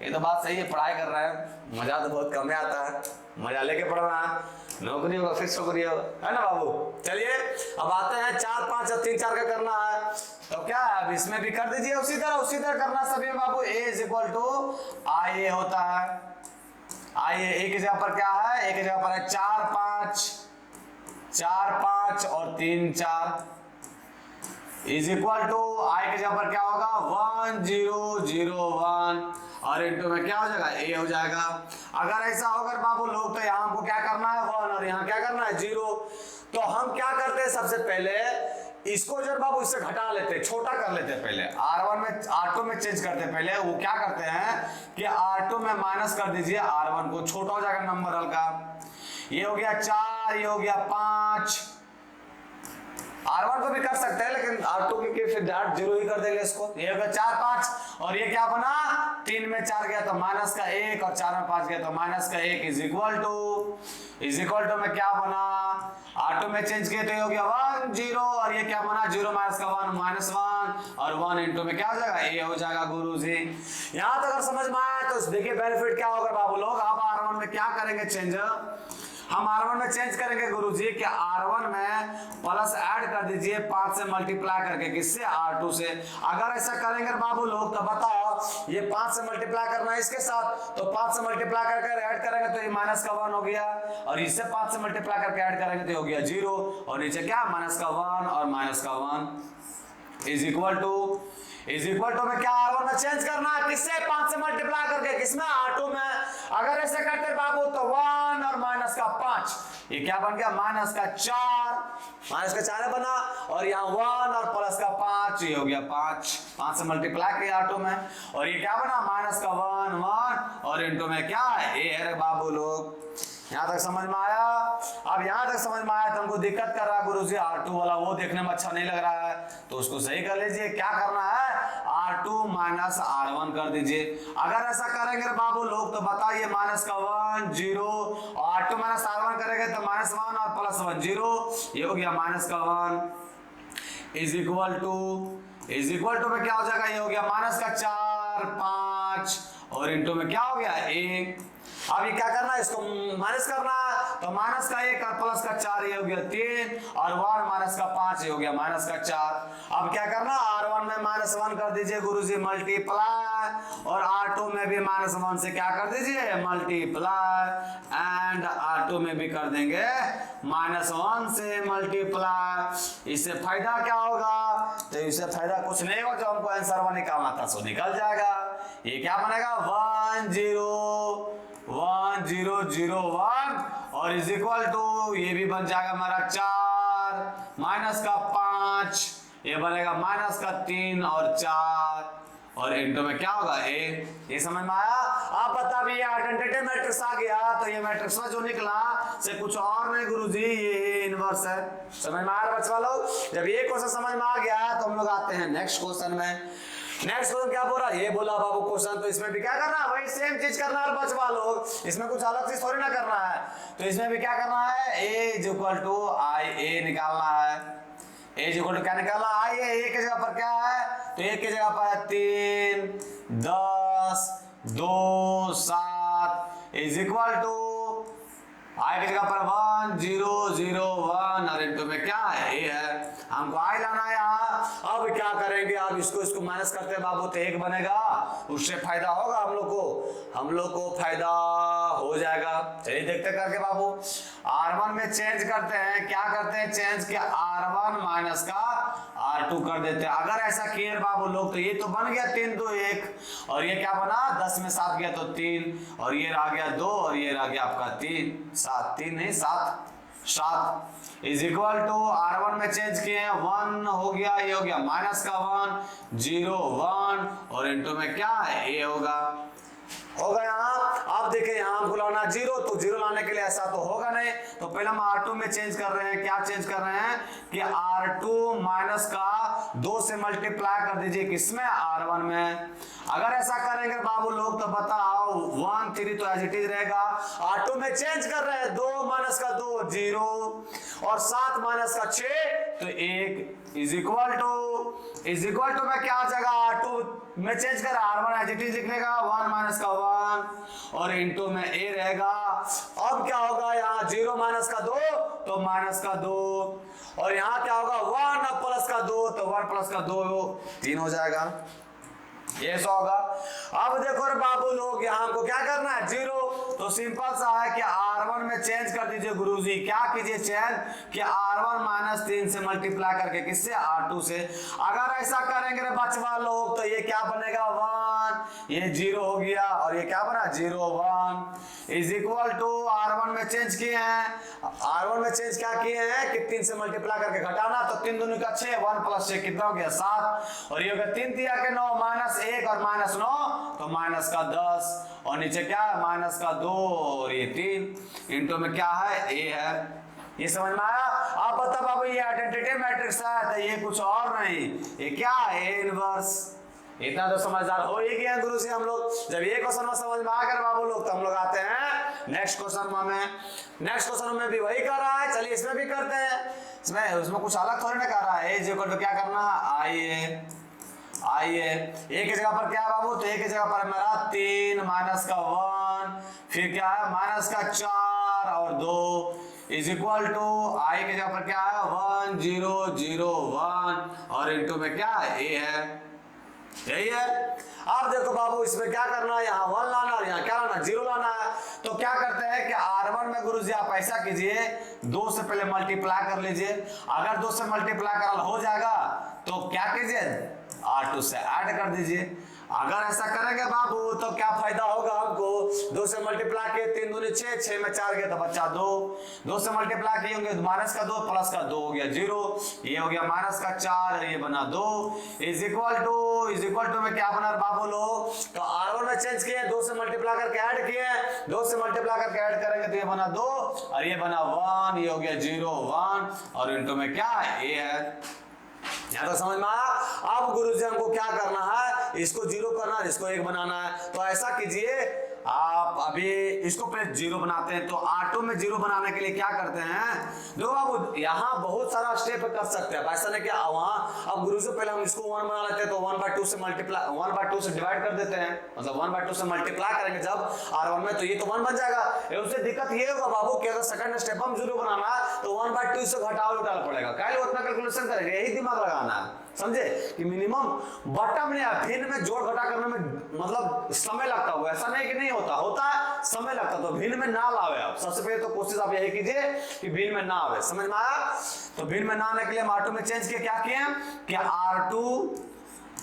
ये तो बात सही है, पढ़ाई कर रहे हैं मजा तो बहुत कम आता है, मजा लेके पढ़ना है, नौकरी होगा फिक्स नौकरी होगा, है ना बाबू। चलिए अब आते हैं 4 5 और 3 4 का करना है तो क्या है, अब इसमें भी कर दीजिए उसी तरह करना सभी बाबू। a is equal to IA होता है, IA a की जगह पर क्या है, a की जगह पर है 4 5 और 3 4 इज इक्वल टू I की जगह पर क्या होगा 1 0 0 1 और इनटू में क्या हो जाएगा a हो जाएगा। अगर ऐसा होगा बाबू लोग तो यहाँ हमको क्या करना है 1 और यहाँ क्या करना है 0, तो हम क्या करते हैं सबसे पहले इसको जब बाबू इससे घटा लेते, छोटा कर लेते, पहले R1 में R2 में चेंज करते, पहले वो क्या करते हैं कि R2 में माइनस कर दीजिए R1 को, छोटा हो जाएगा नंबर हल्का, ये हो गया 4 ये हो गया 5, R1 को भी कर सकते हैं लेकिन R2 के फिर डाट 0 ही कर देंगे इसको, ये हो गया 4 5 और ये क्या बना 3 में 4 गया तो माइनस का 1 और 4 में 5 गया तो माइनस का 1 इज इक्वल टू में क्या बना, R2 में चेंज किए तो ये हो गया 1 0 और ये क्या बना 0 माइनस का 1 माइनस 1 और 1 इनटू में क्या हो जाएगा a हो जाएगा गुरु जी। यहाँ तक अगर समझ में आया तो देखिए बेनिफिट क्या होगा बाबू लोग। अब R1 में क्या करेंगे चेंज, हम R1 में चेंज करेंगे गुरुजी कि R1 में प्लस ऐड कर दीजिए 5 से मल्टीप्लाई करके, किससे R2 से। अगर ऐसा करेंगे बाबू लोग तो बताओ ये 5 से मल्टीप्लाई करना है इसके साथ तो 5 से मल्टीप्लाई करके ऐड करेंगे तो ये माइनस का 1 हो गया और इससे 5 से मल्टीप्लाई करके ऐड करेंगे तो हो गया 0 और नीचे क्या माइनस का 1 और माइनस का 1 इज इक्वल टू में क्या R1 में चेंज करना है किससे 5 से मल्टीप्लाई करके, किसमें R2 में। अगर ऐसे करते बाबू तो 1 और माइनस का 5 ये क्या बन गया माइनस का 4, माइनस का 4 बना और यहाँ 1 और प्लस का 5 ये हो गया 5 से मल्टीप्लाई किया R2 में और ये क्या बना माइनस का 1 1 और इनटू में क्या है ए है बाबू लोग। यहाँ तक समझ में आया। अब यहाँ तक समझ में आया तो हमको दिक्कत कर रहा है गुरुजी R2 वाला वो देखने में अच्छा नहीं लग रहा है तो उसको सही कर लीजिए। क्या करना है R2 माइनस R1 कर दीजिए। अगर ऐसा करेंगे बाबू लोग तो बताइए माइनस का 1 0 और R2 माइनस R1 करेंगे तो माइनस 1 और प्लस 1 0 ये हो गया माइनस का 1 इज इक्वल टू में क्या हो जाएगा ये हो गया माइनस का 4 5 और इनटू में क्या हो गया 1। अब ये क्या करना है इसको माइनस करना है तो माइनस का 1 और प्लस का 4 ये हो गया 3 और 1 माइनस का 5 ये हो गया माइनस का 4। अब क्या करना R1 में माइनस 1 कर दीजिए गुरुजी मल्टीप्लाई और R2 में भी माइनस 1 से क्या कर दीजिए मल्टीप्लाई एंड R2 में भी कर देंगे माइनस 1 से मल्टीप्लाई। इससे फायदा क्या होगा तो इससे फायदा कुछ नहीं होगा, जो हमको आंसर 1 निकालना था सो निकल जाएगा। ये क्या बनेगा 1 0 1 0 0 1 और इज इक्वल टू ये भी बन जाएगा हमारा 4 माइनस का 5 ये बनेगा माइनस का 3 और 4 और इनटू में क्या होगा ए। ये समझ में आया? आप बता भी आइडेंटिटी मैट्रिक्स आ गया तो ये मैट्रिक्स में जो निकला से कुछ और नहीं गुरुजी, ये इनवर्स है। समझ में आ रहा बच्चा लोग? जब ये क्वेश्चन समझ में आ गया तो हम लोग आते हैं नेक्स्ट क्वेश्चन में। नेक्स्ट क्वेश्चन क्या बोला? ये बोला बाबू क्वेश्चन, तो इसमें भी क्या करना है? वही सेम चीज करना है बच्चा लोग, इसमें कुछ अलग चीज थोड़ी ना करना है। तो इसमें भी क्या करना है? ए इज इक्वल टू आई ए निकालना है। ए इज इक्वल टू क्या निकालना? आई ए। ए की जगह पर क्या है? तो ए की जगह पर है 3 10 2 7 इज इक्वल टू आई की जगह पर 1 0 0 1 और इनटू में क्या है? ए है। हमको आई लाना है यहाँ। अब क्या करेंगे? आप इसको माइनस करते हैं बाबू तो 1 बनेगा, उससे फायदा होगा हम लोग को फायदा हो जाएगा। चलिए देखते करके बाबू। R1 में चेंज करते हैं, क्या करते हैं चेंज के R1 माइनस का R2 कर देते हैं। अगर ऐसा किए बाबू लोग तो ये तो बन गया 3 2 1 और ये क्या बना 10 में 7 गया तो 3 और ये रह गया 2 और ये रह गया आपका 3 7 3 नहीं 7 इज इक्वल टू R1 में चेंज किए हैं 1 हो गया, ये हो गया माइनस का 1 0 1 और इनटू में क्या है? ए होगा यहाँ। आप देखिए यहाँ हमको लाना 0 तो 0 लाने के लिए ऐसा तो होगा नहीं, तो पहले हम R2 में चेंज कर रहे हैं। क्या चेंज कर रहे हैं कि R2 माइनस का 2 से मल्टीप्लाई कर दीजिए किसमें? R1 में। अगर ऐसा करेंगे बाबू लोग तो बताओ 1 3 तो एज इट इज रहेगा। R2 में चेंज कर रहे हैं 2 माइनस का 2 0 और 7 माइनस का 6 तो 1 इज इक्वल टू में क्या आ जाएगा? R2 में चेंज कर R1 एज इट इज लिखने का 1 माइनस का 1 और इनटू में ए रहेगा। अब क्या होगा? यहाँ 0 माइनस का 2 तो माइनस का 2 और यहाँ क्या होगा? 1 प्लस का 2 तो 1 प्लस का 2 3 हो जाएगा। ये सो होगा। अब देखो रे बाबू लोग यहाँ हमको क्या करना है? 0 तो सिंपल सा है कि R1 में चेंज कर दीजिए गुरुजी। क्या कीजिए चेंज कि R1 माइनस 3 से मल्टीप्लाई करके किससे? R2 से। अगर ऐसा करेंगे रे बचवा लोग तो ये क्या बनेगा? 1 ये 0 हो गया और ये क्या बना? 0 1 इज इक्वल टू R1 में चेंज किए हैं। R1 में चेंज क्या किए हैं कि 3 से मल्टीप्लाई करके घटाना तो 3 दूनी का 6 1 प्लस 6 कितना हो गया? 7 और ये हो गया 3 दिया के 9 माइनस 1 और माइनस 9 तो माइनस का 10 और नीचे क्या है? माइनस का 2 और ये 3 इनटू में क्या है? ए है। ये समझ में आया? आप बता बाबू ये आइडेंटिटी मैट्रिक्स है तो ये कुछ और नहीं, ये क्या है? A inverse. इतना तो समझदार हो ही गए गुरु से हम लोग। जब ये क्वेश्चन में समझ में आ गया बाबू लोग तो हम लोग आते हैं नेक्स्ट क्वेश्चन में। नेक्स्ट क्वेश्चन में भी वही कर रहा है, चलिए इसमें भी करते हैं। उसमें कुछ अलग थोड़ी ना कर रहा है। ए इक्वल टू क्या करना है? आइए ए की जगह पर क्या है बाबू? तो ए की जगह पर मेरा 3 माइनस का 1 फिर क्या है? माइनस का 4 और 2 इज इक्वल टू आई की जगह पर क्या है? 1 0 0 1 और इनटू में क्या है? ए है। यही है। अब देखो बाबू इसमें क्या करना है? यहाँ 1 लाना और यहाँ क्या लाना? 0 लाना है। तो क्या करते हैं कि R1 में गुरुजी आप ऐसा कीजिए 2 से पहले मल्टीप्लाई कर लीजिए। अगर 2 से मल्टीप्लाई करना हो जाएगा तो क्या कीजिए? R2 से ऐड कर दीजिए। अगर ऐसा करेंगे बाबू तो क्या फायदा होगा हमको? 2 से मल्टीप्लाई किए 3 दूनी 6 6 में 4 गया तो बच्चा 2 से मल्टीप्लाई किए होंगे माइनस का 2 प्लस का 2 हो गया 0 ये हो गया माइनस का 4 ये बना 2 इज इक्वल टू में क्या बना बाबू लोग? तो R1 में चेंज किए 2 से मल्टीप्लाई करके ऐड किए 2 से मल्टीप्लाई करके ऐड करेंगे तो ये बना 2 और ये बना 1 ये हो गया 0 1 और इनटू में क्या है? ए है। यहाँ तो समझ में आया? अब गुरुजी हमको क्या करना है? इसको 0 करना है, इसको 1 बनाना है। तो ऐसा कीजिए आप अभी इसको पहले 0 बनाते हैं। तो R2 में 0 बनाने के लिए क्या करते हैं? देखो बाबू यहाँ बहुत सारा स्टेप कर सकते हैं, ऐसा नहीं क्या वहाँ अब गुरु से पहले हम इसको 1 बना लेते हैं तो 1/2 से मल्टीप्लाई 1/2 से डिवाइड कर देते हैं, मतलब 1/2 से मल्टीप्लाई करेंगे जब R1 में तो ये तो 1 बन जाएगा। उससे दिक्कत ये होगा बाबू कि अगर सेकंड स्टेप हम 0 बनाना है तो 1/2 से घटाव उठाना पड़ेगा। क्या उतना कैलकुलेशन करेंगे, यही दिमाग लगाना है, समझे कि मिनिमम बटम ने भिन्न में जोड़ घटा करने में मतलब समय लगता हुआ, ऐसा नहीं कि नहीं होता है समय लगता, तो भिन्न में ना लावे आप। सबसे पहले तो कोशिश आप यही कीजिए कि भिन्न में ना आवे। समझ में आया? तो भिन्न में ना आने के लिए हम R2 में चेंज किया, क्या किए कि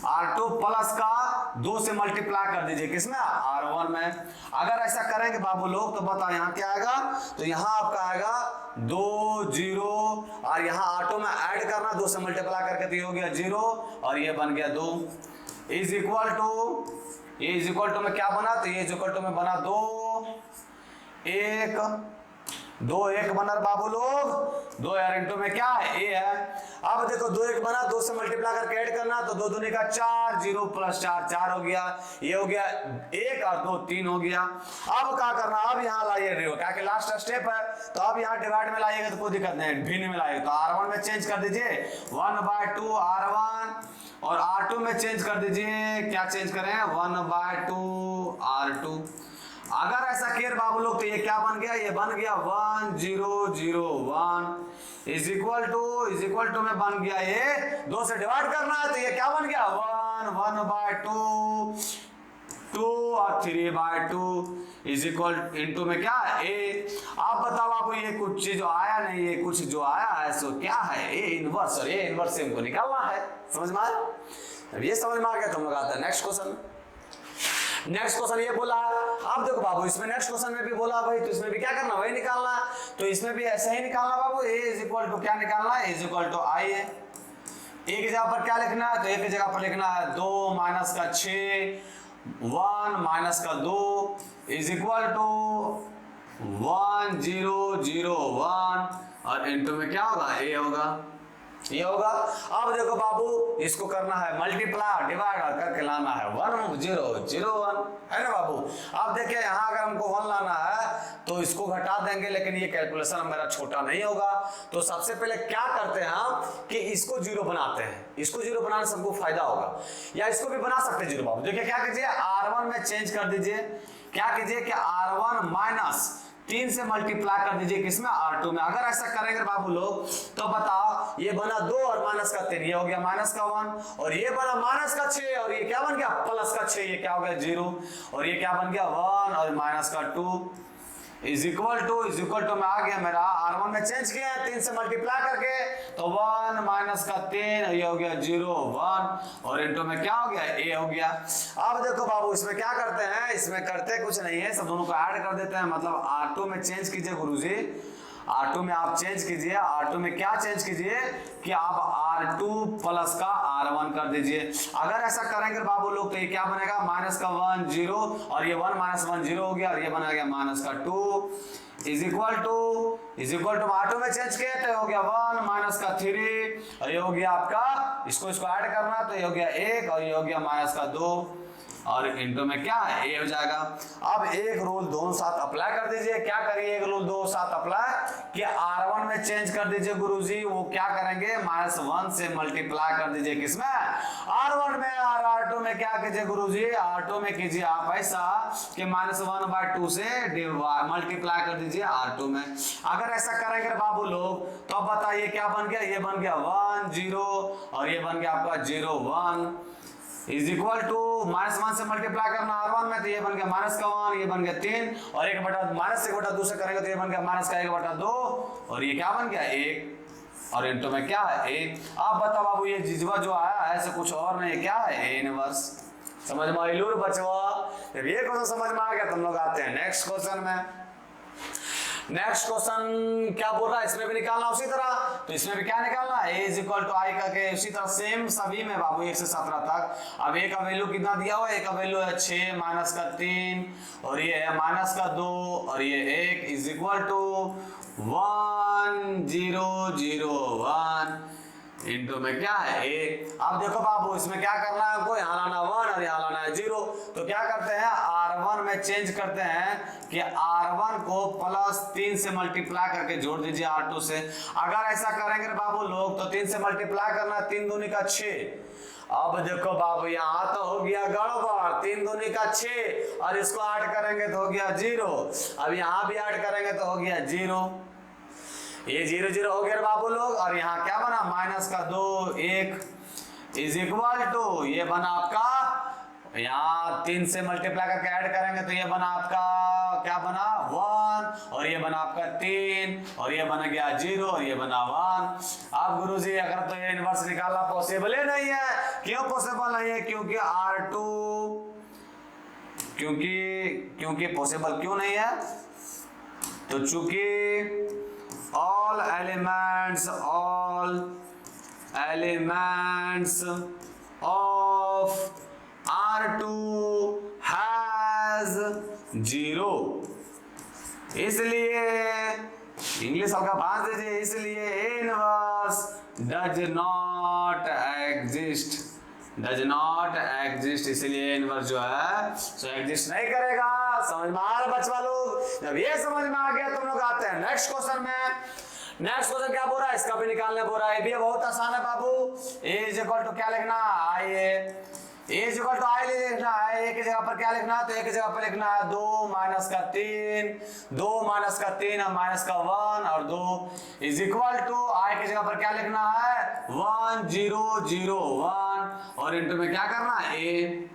R2 प्लस का 2 से मल्टीप्लाई कर दीजिए किसमें? R1 में। अगर ऐसा करेंगे बाबू लोग तो बताओ यहाँ क्या आएगा? तो यहाँ आपका आएगा 2 0 और यहाँ R2 में ऐड करना 2 से मल्टीप्लाई करके तो ये हो गया 0 और ये बन गया 2। इज इक्वल टू में क्या बना, तो ये इज इक्वल टू में बना 2 1 बना बाबू लोग, 2 यार इंटू में क्या है ए है। अब देखो 2 1 बना, 2 से मल्टीप्लाई करके ऐड करना, तो 2 दूनी का 4, 0 प्लस 4 4 हो गया, ये हो गया 1 और 2 3 हो गया। अब क्या करना, अब यहाँ लाइए क्या कि लास्ट स्टेप है, तो अब यहाँ डिवाइड में लाइएगा तो कोई दिक्कत नहीं, भिन्न में लाइएगा तो R1 में चेंज कर दीजिए 1/2 R1 और R2 में चेंज कर दीजिए, क्या चेंज करें 1/2 R2। अगर ऐसा किया बाबू लोग तो ये क्या बन गया, ये बन गया 1 0 0 1 इज इक्वल टू में बन गया ये 2 से डिवाइड करना है तो ये क्या बन गया 1 1/2 2 और 3/2 इज इक्वल इनटू में क्या है ए। आप बताओ आपको ये कुछ चीज जो आया नहीं, ये कुछ जो आया है सो क्या है ए इनवर्स, और ये इनवर्स से हमको निकालना है, समझ में आया। अब ये समझ में आ गया तो हम लोग आते हैं नेक्स्ट क्वेश्चन। नेक्स्ट क्वेश्चन ये बोला, अब देखो बाबू इसमें नेक्स्ट क्वेश्चन में भी बोला भाई, तो इसमें भी क्या करना वही निकालना, तो इसमें भी ऐसा ही निकालना बाबू, a इज इक्वल टू क्या निकालना है, इज इक्वल टू आई है। एक जगह पर क्या लिखना है, तो एक जगह पर लिखना है 2 माइनस का 6 1 माइनस का 2 इज इक्वल टू 1 0 0 1 और इनटू में क्या होगा a होगा, ये होगा। अब देखो बाबू इसको करना है मल्टीप्लाई डिवाइड करके लाना है 1 0 0 1 है ना बाबू। अब देखिए यहाँ अगर हमको 1 लाना है तो इसको घटा देंगे, लेकिन ये कैलकुलेशन मेरा छोटा नहीं होगा, तो सबसे पहले क्या करते हैं हम कि इसको 0 बनाते हैं, इसको 0 बनाने से हमको फायदा होगा, या इसको भी बना सकते हैं 0 बाबू। देखिए क्या कीजिए R1 में चेंज कर दीजिए, क्या कीजिए कि R1 माइनस 3 से मल्टीप्लाई कर दीजिए किसमें R2 में। अगर ऐसा करेंगे बाबू लोग तो बताओ ये बना 2 और माइनस का 3, ये हो गया माइनस का 1 और ये बना माइनस का 6 और ये क्या बन गया प्लस का 6, ये क्या हो गया 0 और ये क्या बन गया 1 और माइनस का 2 इज इक्वल टू में आ गया मेरा R1 में चेंज किया 3 से मल्टीप्लाई करके, तो 1 माइनस का 3 ये हो गया 0 1 और इनटू में क्या हो गया a हो गया। अब देखो बाबू इसमें क्या करते हैं, इसमें करते कुछ नहीं है, सब दोनों को ऐड कर देते हैं, मतलब R2 में चेंज कीजिए गुरुजी, R2 में आप चेंज कीजिए, R2 में क्या चेंज कीजिए कि आप R2 प्लस का R1 कर दीजिए। अगर ऐसा करेंगे बाबू लोग तो ये क्या बनेगा माइनस का 1 0 और ये 1 माइनस 1 0 हो गया और ये बना गया माइनस का 2 इज इक्वल टू R2 में चेंज किया तो हो गया 1 माइनस का 3 और ये हो गया आपका, इसको ऐड करना तो ये हो गया 1 और ये हो गया माइनस का 2 और इनटू में क्या है ए हो जाएगा। अब एक रूल दोनों साथ अप्लाई कर दीजिए, क्या करिए एक रूल दो साथ अप्लाई कि R1 में चेंज कर दीजिए गुरुजी, वो क्या करेंगे -1 से मल्टीप्लाई कर दीजिए किसमें R1 में, और R2 में क्या कीजिए गुरुजी, R2 में कीजिए आप ऐसा कि -1/2 से मल्टीप्लाई कर दीजिए R2 में। अगर ऐसा करेंगे बाबू लोग तो अब बताइए क्या बन गया, ये बन गया 1 0 और ये बन गया आपका 0 1 इज इक्वल टू -1 से मल्टीप्लाई करना R1 में तो ये बन गया माइनस का 1, ये बन गया 3 और -1/2 से करेंगे तो ये बन गया -1/2 और ये क्या बन गया 1 और इनटू में क्या है 1। आप बताओ बाबू ये जिजवा जो आया है ऐसे कुछ और नहीं, क्या है A इनवर्स। समझ में आई लूर बचवा। जब ये क्वेश्चन समझ में आ गया तो हम लोग आते हैं नेक्स्ट क्वेश्चन में। नेक्स्ट क्वेश्चन क्या बोल रहा है, इसमें भी निकालना उसी तरह, तो इसमें भी क्या निकालना है a इज इक्वल टू आई करके उसी तरह सेम सभी में बाबू 1 से 17 तक। अब a का वैल्यू कितना दिया हुआ है, a का वैल्यू है 6 माइनस का 3 और ये है माइनस का 2 और ये 1 इज इक्वल टू 1 0 0 1 इनटू में क्या है a। अब देखो बाबू इसमें क्या करना है आपको, यहाँ लाना 1 और यहाँ लाना है 0, तो क्या करते हैं R1 में चेंज करते हैं कि R1 को +3 से मल्टीप्लाई करके जोड़ दीजिए R2 से। अगर ऐसा करेंगे बाबू लोग तो 3 से मल्टीप्लाई करना 3 दूनी का 6। अब देखो बाबू यहाँ तो हो गया गड़बड़, 3 दूनी का 6 और इसको ऐड करेंगे तो हो गया 0, अब यहाँ भी ऐड करेंगे तो हो गया 0, ये 0 0 हो गया बाबू लोग और यहाँ क्या बना माइनस का 2 1 इज इक्वल टू ये बना आपका, यहाँ 3 से मल्टीप्लाई करके ऐड करेंगे तो ये बना आपका क्या बना 1 और ये बना आपका 3 और ये बन गया 0 और ये बना 1। अब गुरुजी अगर तो ये इनवर्स निकालना पॉसिबल ही नहीं है, क्यों पॉसिबल नहीं है, क्योंकि R2 क्योंकि पॉसिबल क्यों नहीं है, तो चूंकि all elements of R2 has 0, इसलिए इंग्लिश हल्का भांज दीजिए, इसलिए A inverse does not exist, does not exist, इसलिए इनवर्स जो है सो एग्जिस्ट नहीं करेगा। समझ में आ रहा बच्चा लोग? जब ये समझ में आ गया तुम लोग आते हैं नेक्स्ट क्वेश्चन में। नेक्स्ट क्वेश्चन क्या बोल रहा है, इसका भी निकालने बोल रहा है, ये भी बहुत आसान है बाबू। ए इज इक्वल टू क्या लिखना, आई A, A is equal to आई लिखना है, ए की जगह पर क्या लिखना है, तो ए की जगह पर लिखना है 2 माइनस का 3, 2 माइनस का 3 और माइनस का 1 और 2 इज इक्वल टू आई की जगह पर क्या लिखना है 1 0 0 1 और इनटू में क्या करना है ए,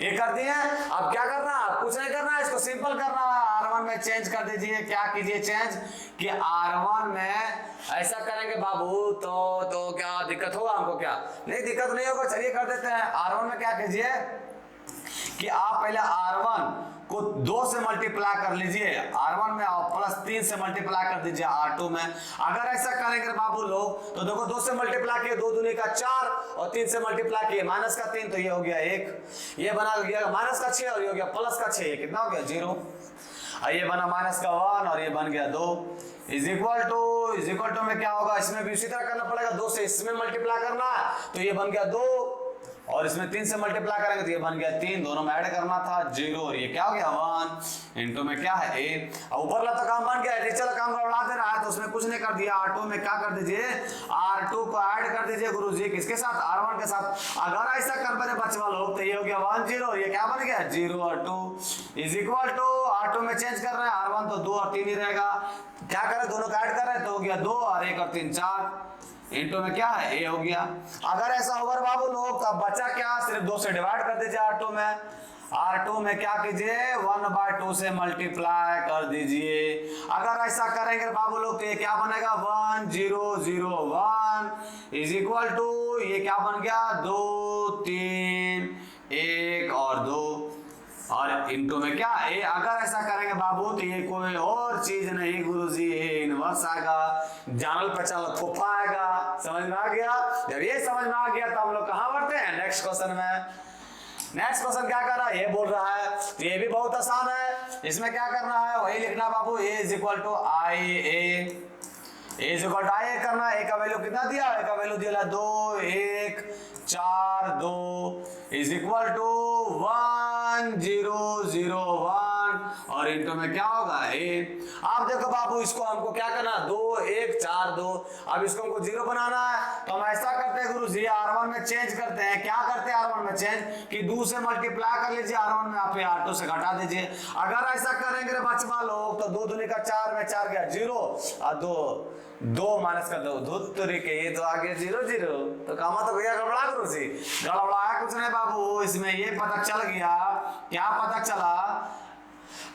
ये कर दिए। अब क्या करना है, कुछ नहीं करना है, इसको सिंपल करना है, R1 में चेंज कर दीजिए। क्या कीजिए चेंज कि R1 में ऐसा करेंगे बाबू तो क्या दिक्कत होगा हमको, क्या नहीं दिक्कत नहीं होगा, चलिए कर देते हैं। R1 में क्या कीजिए कि आप पहले R1 को 2 से मल्टीप्लाई कर लीजिए, R1 में प्लस 3 से मल्टीप्लाई कर दीजिए R2 में। अगर ऐसा करेंगे बाबू लोग तो देखो 2 से मल्टीप्लाई किए 2 दूनी का 4 और 3 से मल्टीप्लाई किए माइनस का 3 तो ये हो गया 1, ये बना गया माइनस का 6 और ये हो गया प्लस का 6, कितना हो गया 0, और ये बना माइनस का 1 और ये बन गया 2 इज इक्वल टू में क्या होगा, इसमें भी उसी तरह करना पड़ेगा, 2 से इसमें मल्टीप्लाई करना तो ये बन गया 2 और इसमें 3 से मल्टीप्लाई करेंगे तो ये बन गया 3, दोनों में ऐड करना था 0 और ये क्या हो गया 1 इनटू में क्या है a। अब ऊपर वाला तो काम बन गया, नीचे वाला काम गड़बड़ा दे रहा है तो उसमें कुछ नहीं कर दिया। R2 में क्या कर दीजिए, R2 को ऐड कर दीजिए गुरुजी किसके साथ, R1 के साथ। अगर ऐसा कर मेरे बच्चे लोग तो ये हो गया 1 0 और ये क्या बन गया 0 और 2 इज इक्वल टू R2 में चेंज कर रहे हैं R1 तो 2 और 3 ही रहेगा, क्या करें दोनों का ऐड कर रहे हैं तो हो गया 2 और 1 और 3 4 इनटू में क्या है ए हो गया। अगर ऐसा होगा बाबू लोग तब बचा क्या, सिर्फ 2 से डिवाइड कर दीजिए R2 में क्या कीजिए 1/2 से मल्टीप्लाई कर दीजिए। अगर ऐसा करेंगे बाबू लोग तो ये क्या बनेगा 1 0 0 1 इज इक्वल टू ये क्या बन गया 2 3 1 और 2 और इनटू में क्या ए। अगर ऐसा करेंगे बाबू तो ये कोई और चीज नहीं गुरुजी, ए इनवर्स आएगा, जानल पहचान फूफा आएगा। समझ में आ गया? जब ये समझ में आ गया तो हम लोग कहां बढ़ते हैं नेक्स्ट क्वेश्चन में। नेक्स्ट क्वेश्चन क्या कर रहा है, ये बोल रहा है तो ये भी बहुत आसान है। इसमें क्या करना है वही लिखना बाबू, A is equal to I A, A is equal to I A करना। ए का वैल्यू कितना दिया, ए का वैल्यू दिया 2 1 4 2 इज इक्वल टू 1 0 0 1 और इनटू में क्या होगा ए। आप देखो बाबू इसको हमको क्या करना 2 1 4 2, अब इसको हमको 0 बनाना है तो हम ऐसा करते हैं गुरुजी R1 में चेंज करते हैं। क्या करते हैं R1 में चेंज कि 2 से मल्टीप्लाई कर लीजिए R1 में, आप R2 से घटा दीजिए। अगर ऐसा करेंगे बच्चा लोग तो 2 दूनी का 4 में 4 गया 0 और 2 माइनस का 2 धुत के ये तो आ गया 0 0 तो कामा तो भैया गड़बड़ा गुरुजी, गड़बड़ाया कुछ नहीं बाबू। इसमें ये पता चल गया, क्या पता चला,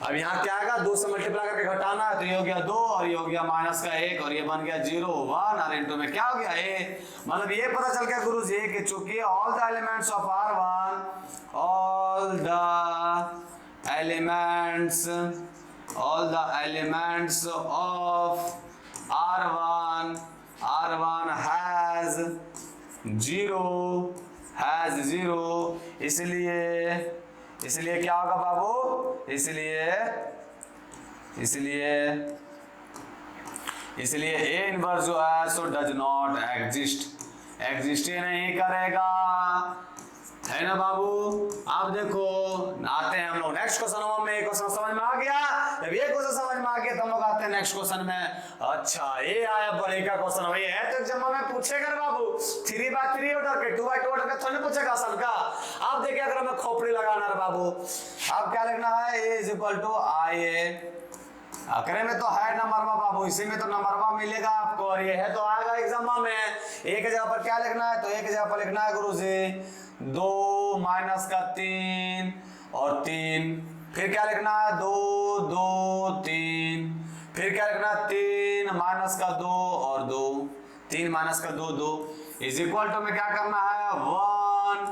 अब यहाँ क्या आएगा 2 से मल्टीप्लाई करके घटाना है तो ये हो गया 2 और ये हो गया माइनस का 1 और ये बन गया 0 1 और इनटू में क्या हो गया ए। मतलब ये पता चल गया गुरुजी कि चूंकि all the elements of R1 all the elements of R1 has 0 इसलिए क्या होगा बाबू, इसलिए ए इनवर्स जो है सो डज नॉट एग्जिस्ट ही नहीं करेगा, है ना बाबू। आप देखो आते हैं हम लोग नेक्स्ट क्वेश्चन में। क्वेश्चन समझ में आ गया, जब ये क्वेश्चन समझ में आ गया तो हम लोग आते हैं नेक्स्ट क्वेश्चन में। अच्छा ये आया बड़े का क्वेश्चन, वही है तो एग्जाम में पूछेगा बाबू 3/3 ऑर्डर के 2/2 ऑर्डर के थोड़ी पूछेगा सन का। आप देखिए अगर हमें खोपड़ी लगाना है बाबू, अब क्या लिखना है ए इज इक्वल टू आई ए, अकरे में तो है नंबरवा बाबू, इसी में तो नंबरवा मिलेगा आपको और ये है तो आएगा एग्जाम में। एक जगह पर क्या लिखना है तो एक जगह पर लिखना है गुरुजी 2 माइनस का 3 और 3, फिर क्या लिखना है 2 2 3, फिर क्या लिखना है 3 माइनस का 2 और 2 3 माइनस का 2 2 इज इक्वल टू में क्या करना है 1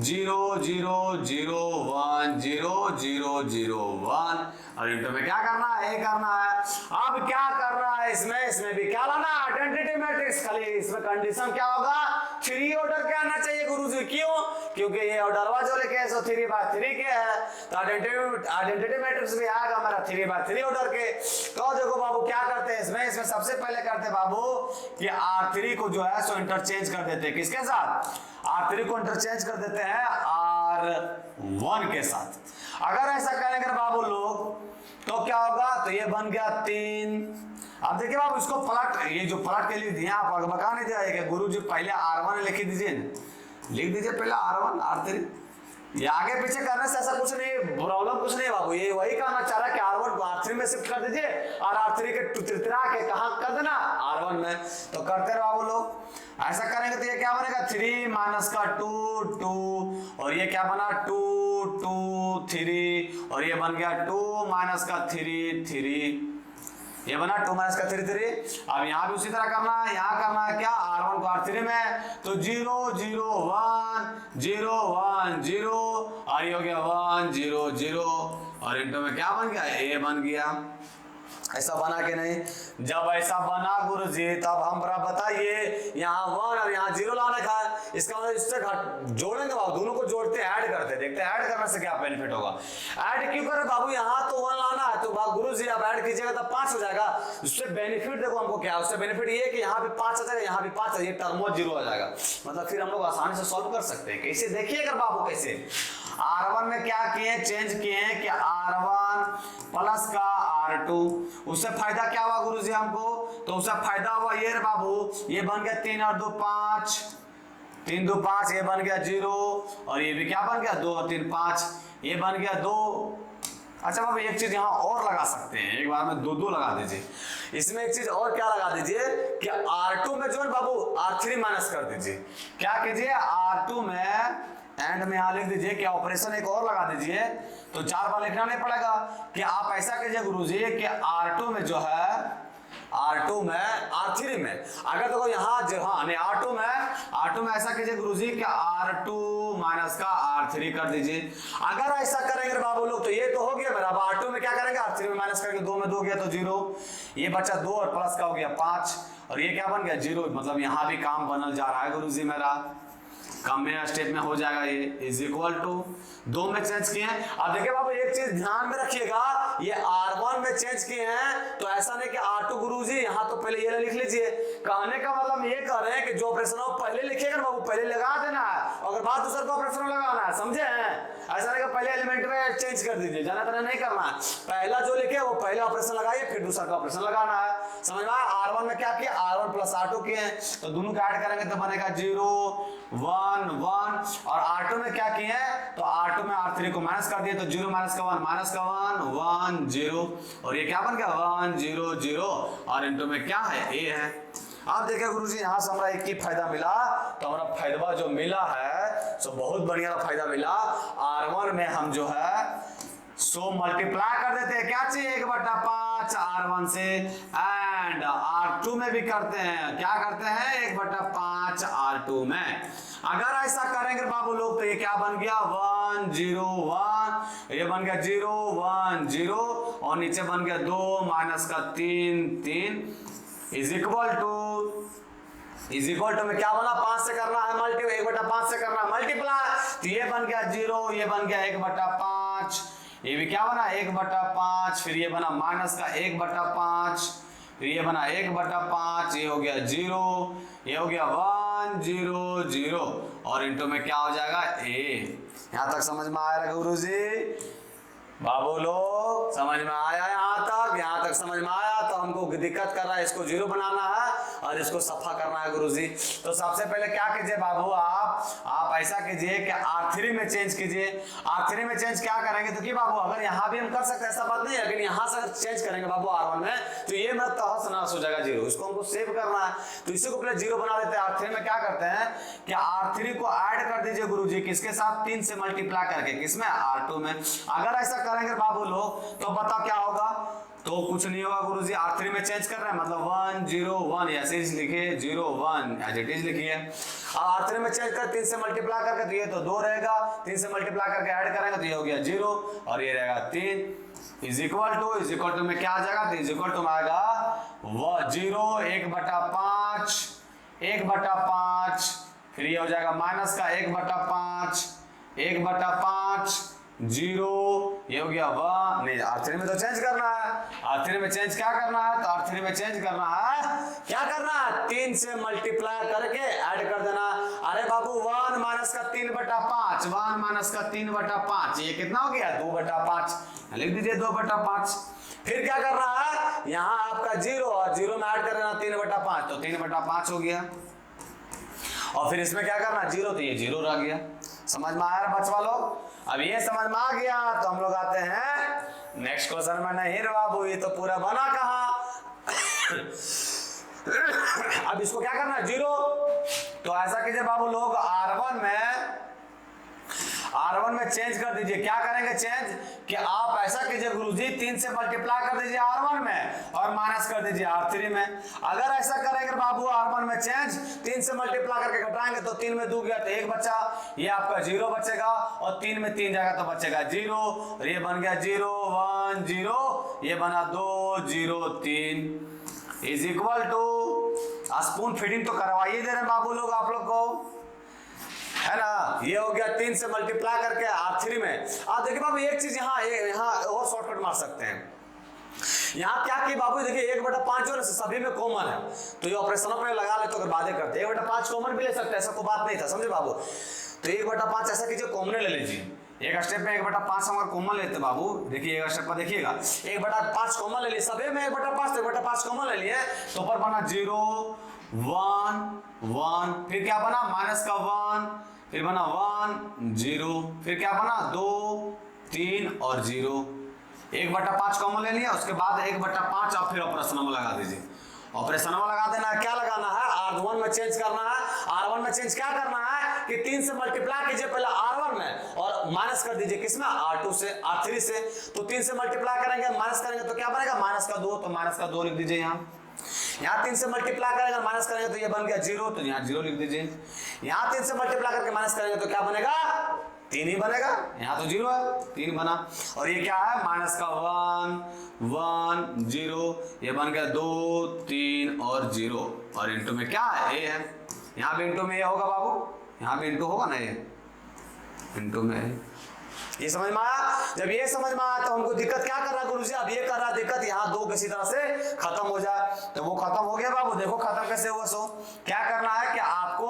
0 0 0 1 0 0 0 1 और इनटू में क्या करना है ए करना है। अब क्या करना है इसमें भी क्या लाना आइडेंटिटी मैट्रिक्स, खाली इसमें कंडीशन क्या होगा थ्री ऑर्डर के आना चाहिए गुरुजी, क्यों? क्योंकि ये ऑर्डरवा जो लिखे हैं सो 3/3 के है, तो आइडेंटिटी मैट्रिक्स भी आएगा हमारा 3/3 ऑर्डर के। तो देखो बाबू क्या करते हैं इसमें सबसे पहले करते हैं बाबू कि R3 को जो है सो इंटरचेंज कर देते हैं, किसके साथ? R3 को इंटरचेंज कर देते हैं R1 के साथ। अगर ऐसा करेंगे बाबू लोग तो क्या होगा? तो ये बन गया 3। अब देखिए बाबू इसको पलट, ये जो पलट के लिए दिया आप बता नहीं दिया कि गुरु जी पहले R1 लिख दीजिए, लिख दीजिए पहले R1 R3, ये आगे पीछे करने से ऐसा कुछ नहीं, प्रॉब्लम कुछ नहीं बाबू। ये वही कहना चाह रहा है कि R1 को R3 में शिफ्ट कर दीजिए और R3 के तिरतिरा के कहां कर देना? R1 में। तो करते रहो बाबू लोग, ऐसा करेंगे तो ये क्या बनेगा? 3 माइनस का 2 2, और ये क्या बना? 2 2 3, और ये बन गया 2 माइनस का 3 3, ये बना 2 माइनस का 3 3। अब यहाँ भी उसी तरह करना है, यहाँ करना है क्या? R1 को R3 में, तो 0 0 1 0 1 0, और ये हो गया 1 0 0, और इनटू में क्या बन गया? ए बन गया। ऐसा बना के नहीं? जब ऐसा बना गुरुजी तब हम बताइए यहाँ 1 और यहाँ 0 लाने का, इसका मतलब इससे जोड़ेंगे बाबू, दोनों को जोड़ते हैं, ऐड करते हैं, देखते हैं ऐड करने से क्या बेनिफिट होगा। ऐड क्यों करें बाबू? यहाँ तो 1 लाना है, तो गुरुजी आप ऐड कीजिएगा तब 5 हो जाएगा। उससे बेनिफिट देखो हमको क्या है, उससे बेनिफिट ये कि यहाँ भी 5 आ जाएगा, यहाँ भी 5 ये टर्म 0 आ जाएगा, मतलब फिर हम लोग आसानी से सॉल्व कर सकते हैं। कैसे देखिएगा बाबू, कैसे R1 में क्या किए? चेंज किए हैं कि R1 प्लस का R2, उससे फायदा क्या हुआ गुरुजी हमको? तो उससे फायदा हुआ ये रे बाबू, ये बन गया 3 और 2 5, 3 2 5, ये बन गया 0, और ये भी क्या बन गया? 2 और 3 5, ये बन गया 2। अच्छा बाबू एक चीज यहाँ और लगा सकते हैं, एक बार में 2 2 लगा दीजिए। इसमें एक चीज और क्या लगा दीजिए कि R2 में जो है बाबू R3 माइनस कर दीजिए। क्या कीजिए? R2 में एंड में यहां लिख दीजिए कि ऑपरेशन एक और लगा दीजिए, तो 4 बार लिखना नहीं पड़ेगा। कि आप ऐसा कीजिए गुरुजी कि R2 में जो है, R2 में R3 में अगर देखो यहाँ जो R2 में ऐसा कीजिए गुरुजी कि R2 माइनस का R3 कर दीजिए। अगर ऐसा करेंगे बाबू लोग तो ये तो हो गया मेरा। अब R2 में क्या करेंगे? R3 में माइनस करेंगे, 2 में 2 गया तो 0, ये बचा 2 और प्लस का हो गया 5, और ये क्या बन गया? 0। मतलब यहाँ भी काम बनल जा रहा है गुरुजी मेरा, कम में स्टेप में हो जाएगा। ये इज इक्वल टू 2 में चेंज किए हैं। अब देखिए बाबू एक चीज ध्यान में रखिएगा, ये R1 में चेंज किए हैं तो ऐसा नहीं कि R2 गुरुजी यहाँ तो पहले ये लिख लीजिए। कहने का मतलब ये कह रहे हैं कि जो ऑपरेशन हो पहले लिखिएगा बाबू, पहले लगा देना है, अगर बाद दूसरे को ऑपरेशन लगाना है, समझे हैं? ऐसा नहीं कि पहले एलिमेंट में चेंज कर दीजिए, जाना तना नहीं करना है। पहला जो लिखे वो पहले ऑपरेशन लगाइए, फिर दूसरा का ऑपरेशन लगाना है, समझ में आया? R1 में क्या किया? R1 प्लस R2 किए हैं, तो दोनों को ऐड करेंगे तो बनेगा 0 1 1, और R2 में क्या किए हैं? तो R2 में R3 को माइनस कर दिए, तो 0 माइनस का 1 माइनस का 1 1 0, और ये क्या बन गया? 1 0 0, और इनटू में क्या है? ए है। आप देखिए गुरुजी यहाँ से हमारा एक ही फायदा मिला, तो हमारा फायदा जो मिला है सो बहुत बढ़िया फायदा मिला। R1 में हम जो है सो मल्टीप्लाई कर देते हैं, क्या चाहिए? 1/5 R1 से, एंड R2 में भी करते हैं, क्या करते हैं? 1/5 R2 में। अगर ऐसा करेंगे बाबू लोग तो ये क्या बन गया? 1 0 1, ये बन गया 0 1 0, और नीचे बन गया 2 माइनस का 3 3, इज इक्वल टू में क्या बना? 5 से करना है मल्टी, 1/5 से करना है मल्टीप्लाई, तो ये बन गया 0, ये बन गया 1/5, ये भी क्या बना? 1/5, फिर ये बना माइनस का 1/5, फिर ये बना 1/5, ये हो गया 0, ये हो गया 1 0 0, और इनटू में क्या हो जाएगा? ए। यहां तक समझ में आया गुरुजी? बाबू लोग समझ में आया? यहाँ तक समझ में आया? तो हमको दिक्कत कर रहा है, इसको 0 बनाना है और इसको सफा करना है गुरुजी। तो सबसे पहले क्या कीजिए बाबू, आप ऐसा कीजिए कि R3 में चेंज कीजिए। R3 में चेंज क्या करेंगे? तो कि बाबू अगर यहाँ भी हम कर सकते हैं, ऐसा बात नहीं है, लेकिन यहाँ से अगर चेंज करेंगे बाबू R1 में तो ये मेरा तहस नहस हो जाएगा 0, इसको हमको सेव करना है, तो इसी को पहले 0 बना देते हैं। R3 में क्या करते हैं कि R3 को ऐड कर दीजिए गुरुजी, किसके साथ? 3 से मल्टीप्लाई करके, किसमें? R2 में। अगर ऐसा करेंगे बाबू लोग तो बताओ क्या होगा? तो कुछ नहीं होगा गुरुजी, R3 में चेंज कर रहे हैं, मतलब 1 0 1 ऐसे लिखिए, 0 1 एज इट इज लिखिए। अब R3 में चेंज कर 3 से मल्टीप्लाई करके, तो ये तो 2 रहेगा, 3 से मल्टीप्लाई करके ऐड करेंगे तो ये हो गया 0, और ये रहेगा 3, इज इक्वल टू में क्या आ जाएगा? तो इज इक्वल टू में आएगा 0 1/5 1/5, फिर ये हो जाएगा माइनस का 1/5, 1/5 0, ये हो गया 1। नहीं R3 में तो चेंज करना है, R3 में चेंज क्या करना है, तो R3 में चेंज करना है, क्या करना है, 3 से मल्टीप्लाई करके ऐड कर देना। अरे बाबू 1 माइनस का 3/5, 1 माइनस का 3/5, ये कितना हो गया 2/5, लिख दीजिए 2/5। फिर क्या करना है, यहाँ आपका 0 और 0 में ऐड कर देना 3/5, तो 3/5 हो गया। और फिर इसमें क्या करना 0, तो ये 0 रह गया। समझ में आया बच्चा लोग? अब ये समझ में आ गया तो हम लोग आते हैं नेक्स्ट क्वेश्चन में। नहीं रे बाबू ये तो पूरा बना कहाँ अब इसको क्या करना है 0, तो ऐसा कीजिए बाबू लोग R1 में चेंज कर दीजिए। क्या करेंगे चेंज कि आप ऐसा कीजिए गुरुजी 3 से मल्टीप्लाई कर दीजिए R1 में और माइनस कर दीजिए R3 में। अगर ऐसा करेंगे बाबू R1 में चेंज 3 से मल्टीप्लाई करके घटाएंगे तो 3 में 2 गया तो 1 बचा, ये आपका 0 बचेगा और 3 में 3 जाएगा तो बचेगा 0 और ये बन गया 0 1 0, ये बना 2 0 3 is equal two spoon feeding तो करवाइए दे रहे बाबू लोग आप लोग को, है ना। ये हो गया 3 से मल्टीप्लाई करके R3 में। आप देखिए बाबू एक चीज यहाँ और शॉर्टकट मार सकते हैं। यहाँ क्या कि बाबू देखिए 1/5 जो सभी में कॉमन है, तो ये ऑपरेशनों पे लगा ले तो अगर बातें करते हैं 1/5 कॉमन भी ले सकते हैं, ऐसा कोई बात नहीं था, समझे बाबू। तो 1/5 ऐसा कीजिए कॉमन ले लीजिए, एक स्टेप में 1/5 हम कॉमन लेते बाबू। देखिए एक स्टेप पर देखिएगा 1/5 कॉमन ले लिए, सभी में 1/5 तो 1/5 कॉमन ले लिए, तो ऊपर बना 0 1 1, फिर क्या बना माइनस का 1, फिर बना 1 0, फिर क्या बना 2 3 और 0, 1/5 कॉमन ले लिया, उसके बाद 1/5 और फिर ऑपरेशन में लगा दीजिए। ऑपरेशन में लगा देना है, क्या लगाना है R1 में चेंज करना है। R1 में चेंज क्या करना है कि 3 से मल्टीप्लाई कीजिए पहले R1 में और माइनस कर दीजिए किसमें R2 से R3 से, तो 3 से मल्टीप्लाई करेंगे माइनस करेंगे तो क्या बनेगा माइनस का 2, तो माइनस का 2 लिख दीजिए। यहाँ 3 से मल्टीप्लाई करेंगे माइनस करेंगे तो ये बन गया 0, तो यहाँ 0 लिख दीजिए। यहाँ 3 से मल्टीप्लाई करके माइनस करेंगे तो क्या बनेगा 3 ही बनेगा, यहाँ तो 0 है 3 बना। और ये क्या है माइनस का 1 1 0, ये बन गया 2 3 और 0 और इंटू में क्या है ए है, यहाँ भी इंटू में ये होगा बाबू, यहाँ भी इंटू होगा ना, ये इंटू में। ये समझ में आया? जब ये समझ में आया तो हमको दिक्कत क्या कर रहा है गुरुजी, अब ये कर रहा है दिक्कत यहाँ 2 किसी तरह से खत्म हो जाए, तो वो खत्म हो गया बाबू। देखो खत्म कैसे हुआ, सो क्या करना है कि आपको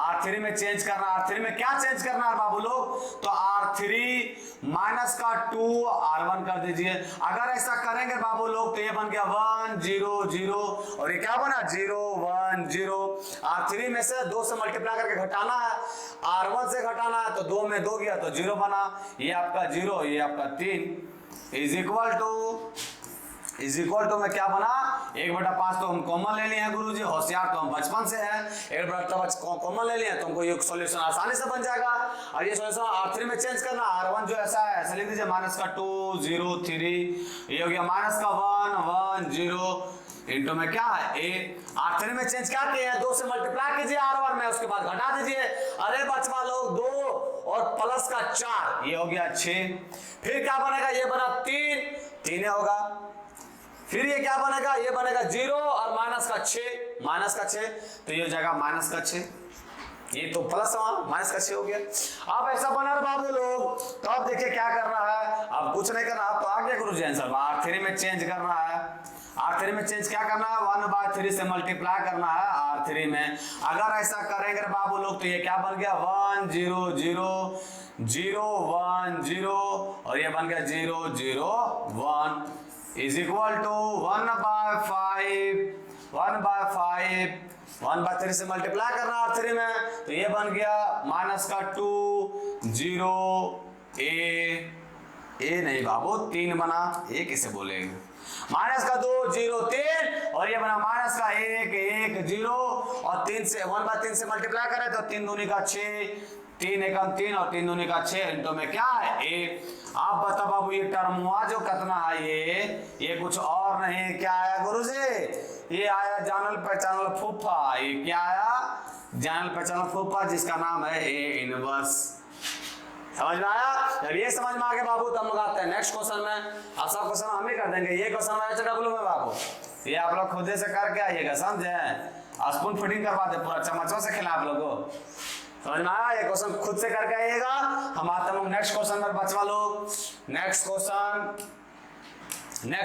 R3 में चेंज करना है। R3 में क्या चेंज करना है बाबू लोग, तो R3 माइनस का 2 R1 कर दीजिए। अगर ऐसा करेंगे बाबू लोग तो ये बन गया 1 0 0 और ये क्या बना 0 1 0। R3 में से 2 से मल्टीप्लाई करके घटाना है, R1 से घटाना है तो 2 में 2 गया तो 0 बना, ये आपका 0 ये आपका 3 इज इक्वल टू में क्या बना 1/5 तो हम कॉमन ले लिए हैं गुरुजी, होशियार तो हम बचपन से हैं, 1/5 कॉमन ले लिए तो हमको ये सॉल्यूशन आसानी से बन जाएगा। और ये सॉल्यूशन R3 में चेंज करना, R1 जो ऐसा है ऐसा लिख दीजिए माइनस का 2 0 3, ये हो गया माइनस का 1 1 0 इंटू में क्या है ए। R3 में चेंज क्या किए हैं 2 से मल्टीप्लाई कीजिए R1 में, उसके बाद घटा दीजिए। अरे बचवा लोग 2 और प्लस का 4 ये हो गया 6, फिर क्या बनेगा ये बना 3 होगा, फिर ये क्या बनेगा ये बनेगा 0 और माइनस का 6 तो ये हो जाएगा माइनस का 6, ये तो प्लस माइनस का 6 हो गया। अब ऐसा बना बाबू लोग, तो अब देखिए क्या करना है, अब कुछ नहीं करना, अब तो आ गया गुरुजी आंसर। R3 में चेंज करना है, R3 में चेंज क्या करना है 1/3 से मल्टीप्लाई करना है R3 में। अगर ऐसा करेंगे बाबू लोग तो ये क्या बन गया 1 0 0 0 1 0 और ये बन गया 0 0 1 इज इक्वल टू 1/3 से मल्टीप्लाई करना R3 में तो ये बन गया माइनस का 2 0 ए नहीं बाबू 3 बना, ये किसे बोलेंगे माइनस का 2 0 3 और ये बना माइनस का 1 1 0 और 3 से 1/3 से मल्टीप्लाई करें तो 3 दूनी का 6 3 एकम 3 और 3 दूनी का 6 इंटू में क्या है ए। आप बताओ बाबू ये टर्म हुआ जो कितना है ये कुछ और नहीं क्या आया गुरुजी, ये आया जानल पहचानल फूफा। ये क्या आया जानल पहचानल फूफा जिसका नाम है ए इनवर्स। समझ में आया? जब ये समझ में आ गया बाबू तो हम लोग आते हैं नेक्स्ट क्वेश्चन में। अब सब क्वेश्चन हम ही कर देंगे, ये क्वेश्चन में बाबू ये आप लोग खुद से करके आइएगा, समझे। स्पून फीडिंग करवा दे, पूरा चम्मचों से खिला आप लोगों को। समझ में आया? ये क्वेश्चन खुद से करके आइएगा। हम आते हैं नेक्स्ट क्वेश्चन पर बचवा लोग। नेक्स्ट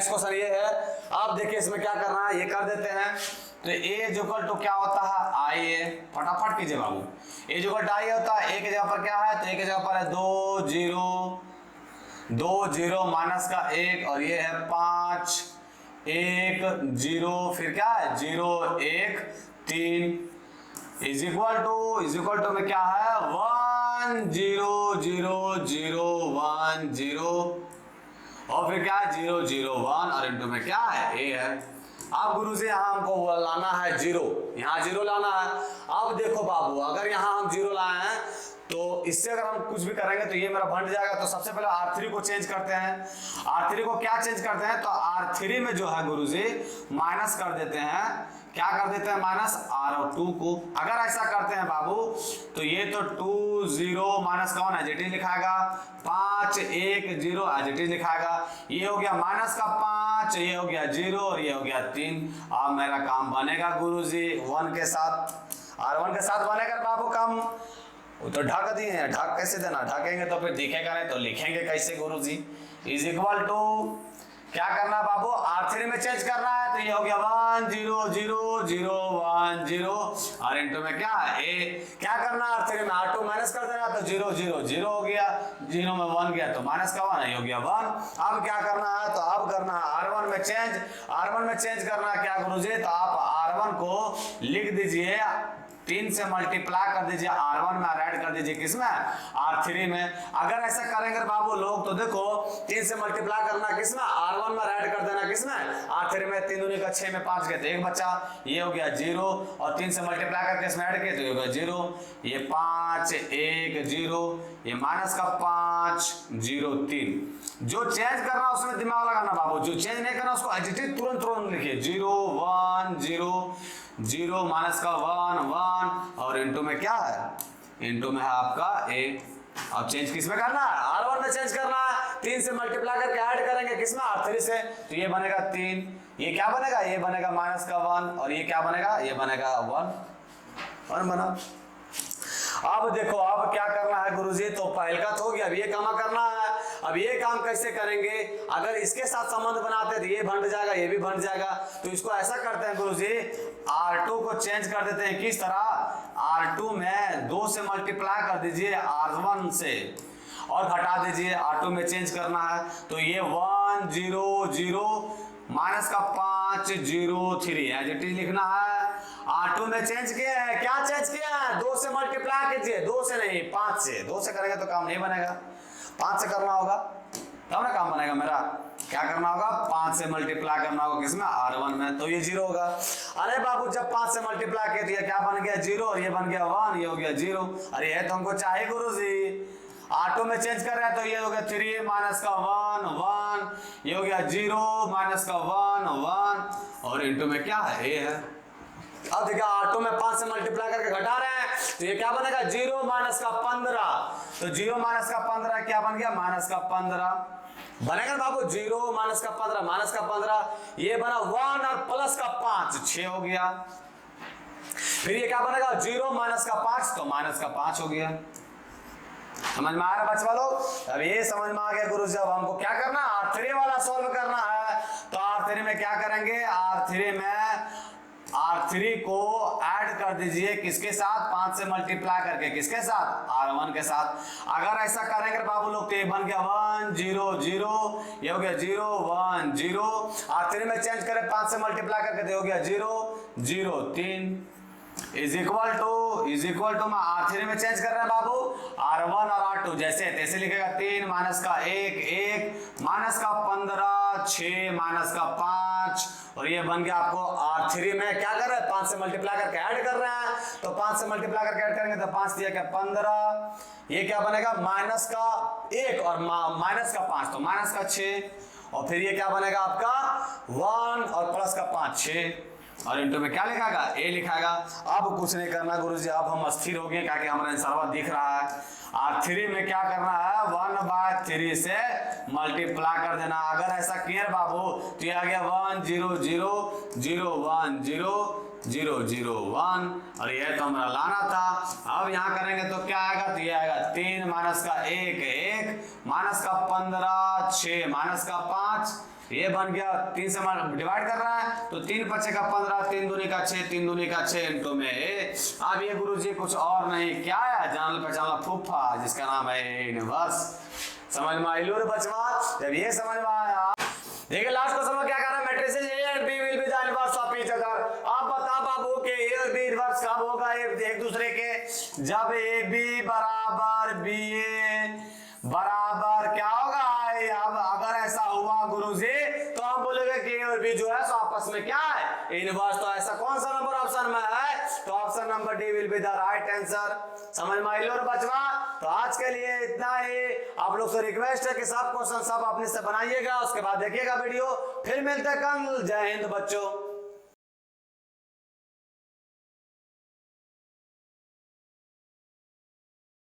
क्वेश्चन ये है, आप देखिए इसमें क्या करना है, ये कर देते हैं। तो ए इक्वल टू क्या होता है, आई ए, फटाफट कीजिए बाबू। ए इक्वल टू आई होता है, ए की जगह पर क्या है, तो ए की जगह पर है 2 0 माइनस का 1 और ये है 5 1 0, फिर क्या है 0 1 3 इज इक्वल टू में क्या है 1 0 0 0 1 0 और फिर क्या है 0 0 1 और इनटू में क्या है ए है। अब गुरु जी यहाँ हमको लाना है 0, यहाँ 0 लाना है। अब देखो बाबू, अगर यहाँ हम 0 लाए हैं तो इससे अगर हम कुछ भी करेंगे तो ये मेरा बंट जाएगा। तो सबसे पहले R3 को चेंज करते हैं। R3 को क्या चेंज करते हैं, तो R3 में जो है गुरुजी माइनस कर देते हैं। क्या कर देते हैं, माइनस R2 को। अगर ऐसा करते हैं बाबू तो ये तो 2 0 माइनस कौन एज लिखाएगा, 5 1 0 एज लिखाएगा। ये हो गया माइनस का 5, ये हो गया 0 और ये हो गया 3। अब मेरा काम बनेगा गुरुजी 1 के साथ, R1 के साथ बनेगा बाबू काम। वो तो ढक दिए हैं, ढक कैसे देना, ढकेंगे तो फिर दिखेगा नहीं, तो लिखेंगे कैसे गुरुजी। इज इक्वल टू क्या करना बाबू, R3 में चेंज करना है। तो ये हो गया 1 0 0 0 1 0 और इनटू में क्या है ए। क्या करना R3 में R2 माइनस कर देना, तो 0 0 0 हो गया, 0 में 1 गया तो माइनस का 1 हो गया 1। अब क्या करना है, तो अब करना है R1 में चेंज। R1 में चेंज करना है क्या गुरुजी, तो आप R1 को लिख दीजिए 3 से मल्टीप्लाई कर दीजिए R1 में और ऐड कर दीजिए किसमें, R3 में। अगर ऐसा करेंगे बाबू लोग तो देखो 3 से मल्टीप्लाई करना किसमें, R1 में ऐड कर देना किसमें, R3 में। 3 दूनी का 6 में 5 गए तो 1 बचा, ये हो गया 0 और 3 से मल्टीप्लाई करके इसमें ऐड किए तो ये हो गया 0। ये 5 1 0, ये माइनस का 5 0 3। जो चेंज करना उसमें दिमाग लगाना बाबू, जो चेंज नहीं करना उसको एडिटिव तुरंत लिखिए। 0 1 0 0 माइनस का 1 1 और इनटू में क्या है, इनटू में है आपका ए। अब चेंज किस में करना है, R1 में चेंज करना है। 3 से मल्टीप्लाई करके ऐड करेंगे किसमें, R3 से, तो ये बनेगा 3, ये क्या बनेगा, ये बनेगा माइनस का 1 और ये क्या बनेगा, ये बनेगा 1 बना। अब देखो अब क्या करना है गुरुजी, तो पहल का तो हो गया, अब ये काम करना है। अब ये काम कैसे करेंगे, अगर इसके साथ संबंध बनाते हैं तो ये बंट जाएगा, ये भी बंट जाएगा। तो इसको ऐसा करते हैं गुरुजी, R2 को चेंज कर देते हैं किस तरह, R2 में 2 से मल्टीप्लाई कर दीजिए R1 से और घटा दीजिए, R2 में चेंज करना है। तो ये 1 0 0 माइनस का 5 0 3 एज इट इज लिखना है। R2 में चेंज किया है, क्या चेंज किया है, 2 से मल्टीप्लाई कीजिए, 2 से नहीं 5 से। 2 से करेंगे तो काम नहीं बनेगा, 5 से करना होगा तब ना काम बनेगा मेरा। क्या करना होगा, 5 से मल्टीप्लाई करना होगा किसमें, R1 में, तो ये 0 होगा। अरे बाबू जब 5 से मल्टीप्लाई कर दिया क्या बन गया 0 और ये बन गया 1, ये हो गया 0। अरे ये तो हमको चाहिए गुरुजी, R2 में चेंज कर रहे हैं तो ये हो गया 3 माइनस का 1 1, ये हो गया 0 माइनस का 1 1 और इनटू में क्या है, ये है। अब देखिए R2 में 5 से मल्टीप्लाई करके घटा रहे हैं तो ये क्या बनेगा, 0 माइनस का 15। तो 0 माइनस का 15 क्या बन गया, माइनस का 15 बनेगा बाबू। 0 माइनस का 15 माइनस का 15, ये बना 1 और प्लस का 5 6 हो गया। फिर ये क्या बनेगा, 0 माइनस का 5 तो माइनस का 5 हो गया। समझ में आ रहा बच्चा लोग, अब ये समझ में आ गया गुरु जी। अब हमको क्या करना है, R3 वाला सॉल्व करना है। तो R3 में क्या करेंगे, R3 को ऐड कर दीजिए किसके साथ, 5 से मल्टीप्लाई करके किसके साथ, R1 के साथ। अगर ऐसा करेंगे बाबू लोग तो ये बन गया 1 0 0, ये हो गया 0 1 0। R3 में चेंज करें 5 से मल्टीप्लाई करके तो हो गया 0 0 3 इज इक्वल टू में R3 में चेंज कर रहे हैं बाबू, R1 और R2 जैसे तैसे लिखेगा। 3 माइनस का 1 1 माइनस का 15 6 माइनस का 5 और ये बन गया आपको R3 में क्या कर रहे हैं, 5 से मल्टीप्लाई करके ऐड कर रहे हैं। तो 5 से मल्टीप्लाई करके ऐड करेंगे तो 5 दिया क्या 15, ये क्या बनेगा माइनस का 1 और माइनस का 5 तो माइनस का 6 और फिर ये क्या बनेगा आपका 1 और प्लस का 5 6 और इनटू में क्या लिखाएगा, ए लिखाएगा। अब कुछ नहीं करना गुरुजी, अब हम स्थिर हो गए क्योंकि हमारा आंसर दिख रहा है। R3 में क्या करना है, 1/3 से मल्टीप्लाई कर देना। अगर ऐसा किए बाबू तो ये आ गया 1 0 0 0 1 0 0 0 1 और यह तो हमारा लाना था। अब यहाँ करेंगे तो क्या आएगा, तो ये आएगा 3 माइनस का 1 1 माइनस का 15 6 माइनस का 5, ये बन गया 3 से डिवाइड कर रहा है तो 3 5 का 15 3 दूनी का 6 3 दूनी का 6 इंटू में ए। अब ये गुरुजी कुछ और नहीं क्या है, जानल पहचानला फूफा जिसका नाम है इनवर्स। समझ में आई लो रे बचवा, जब ये समझ में आया देखिए लास्ट क्वेश्चन में क्या कर रहा है, matrices A and B will be the inverse of each other. आप बता बाबू के ए और बी इनवर्स कब होगा एक दूसरे के, जब ए बी बराबर बी ए बराबर क्या होगा। अब अगर ऐसा हुआ गुरुजी तो हम बोलेंगे कि ए और बी जो है सो आपस में क्या है, इनवर्स। तो ऐसा कौन सा नंबर ऑप्शन में है, तो option number D will be the right answer. समझ में आई लो बचवा। तो आज के लिए इतना ही, आप लोग से रिक्वेस्ट है कि सब क्वेश्चन सब अपने से बनाइएगा, उसके बाद देखिएगा वीडियो। फिर मिलते हैं कल। जय हिंद बच्चों।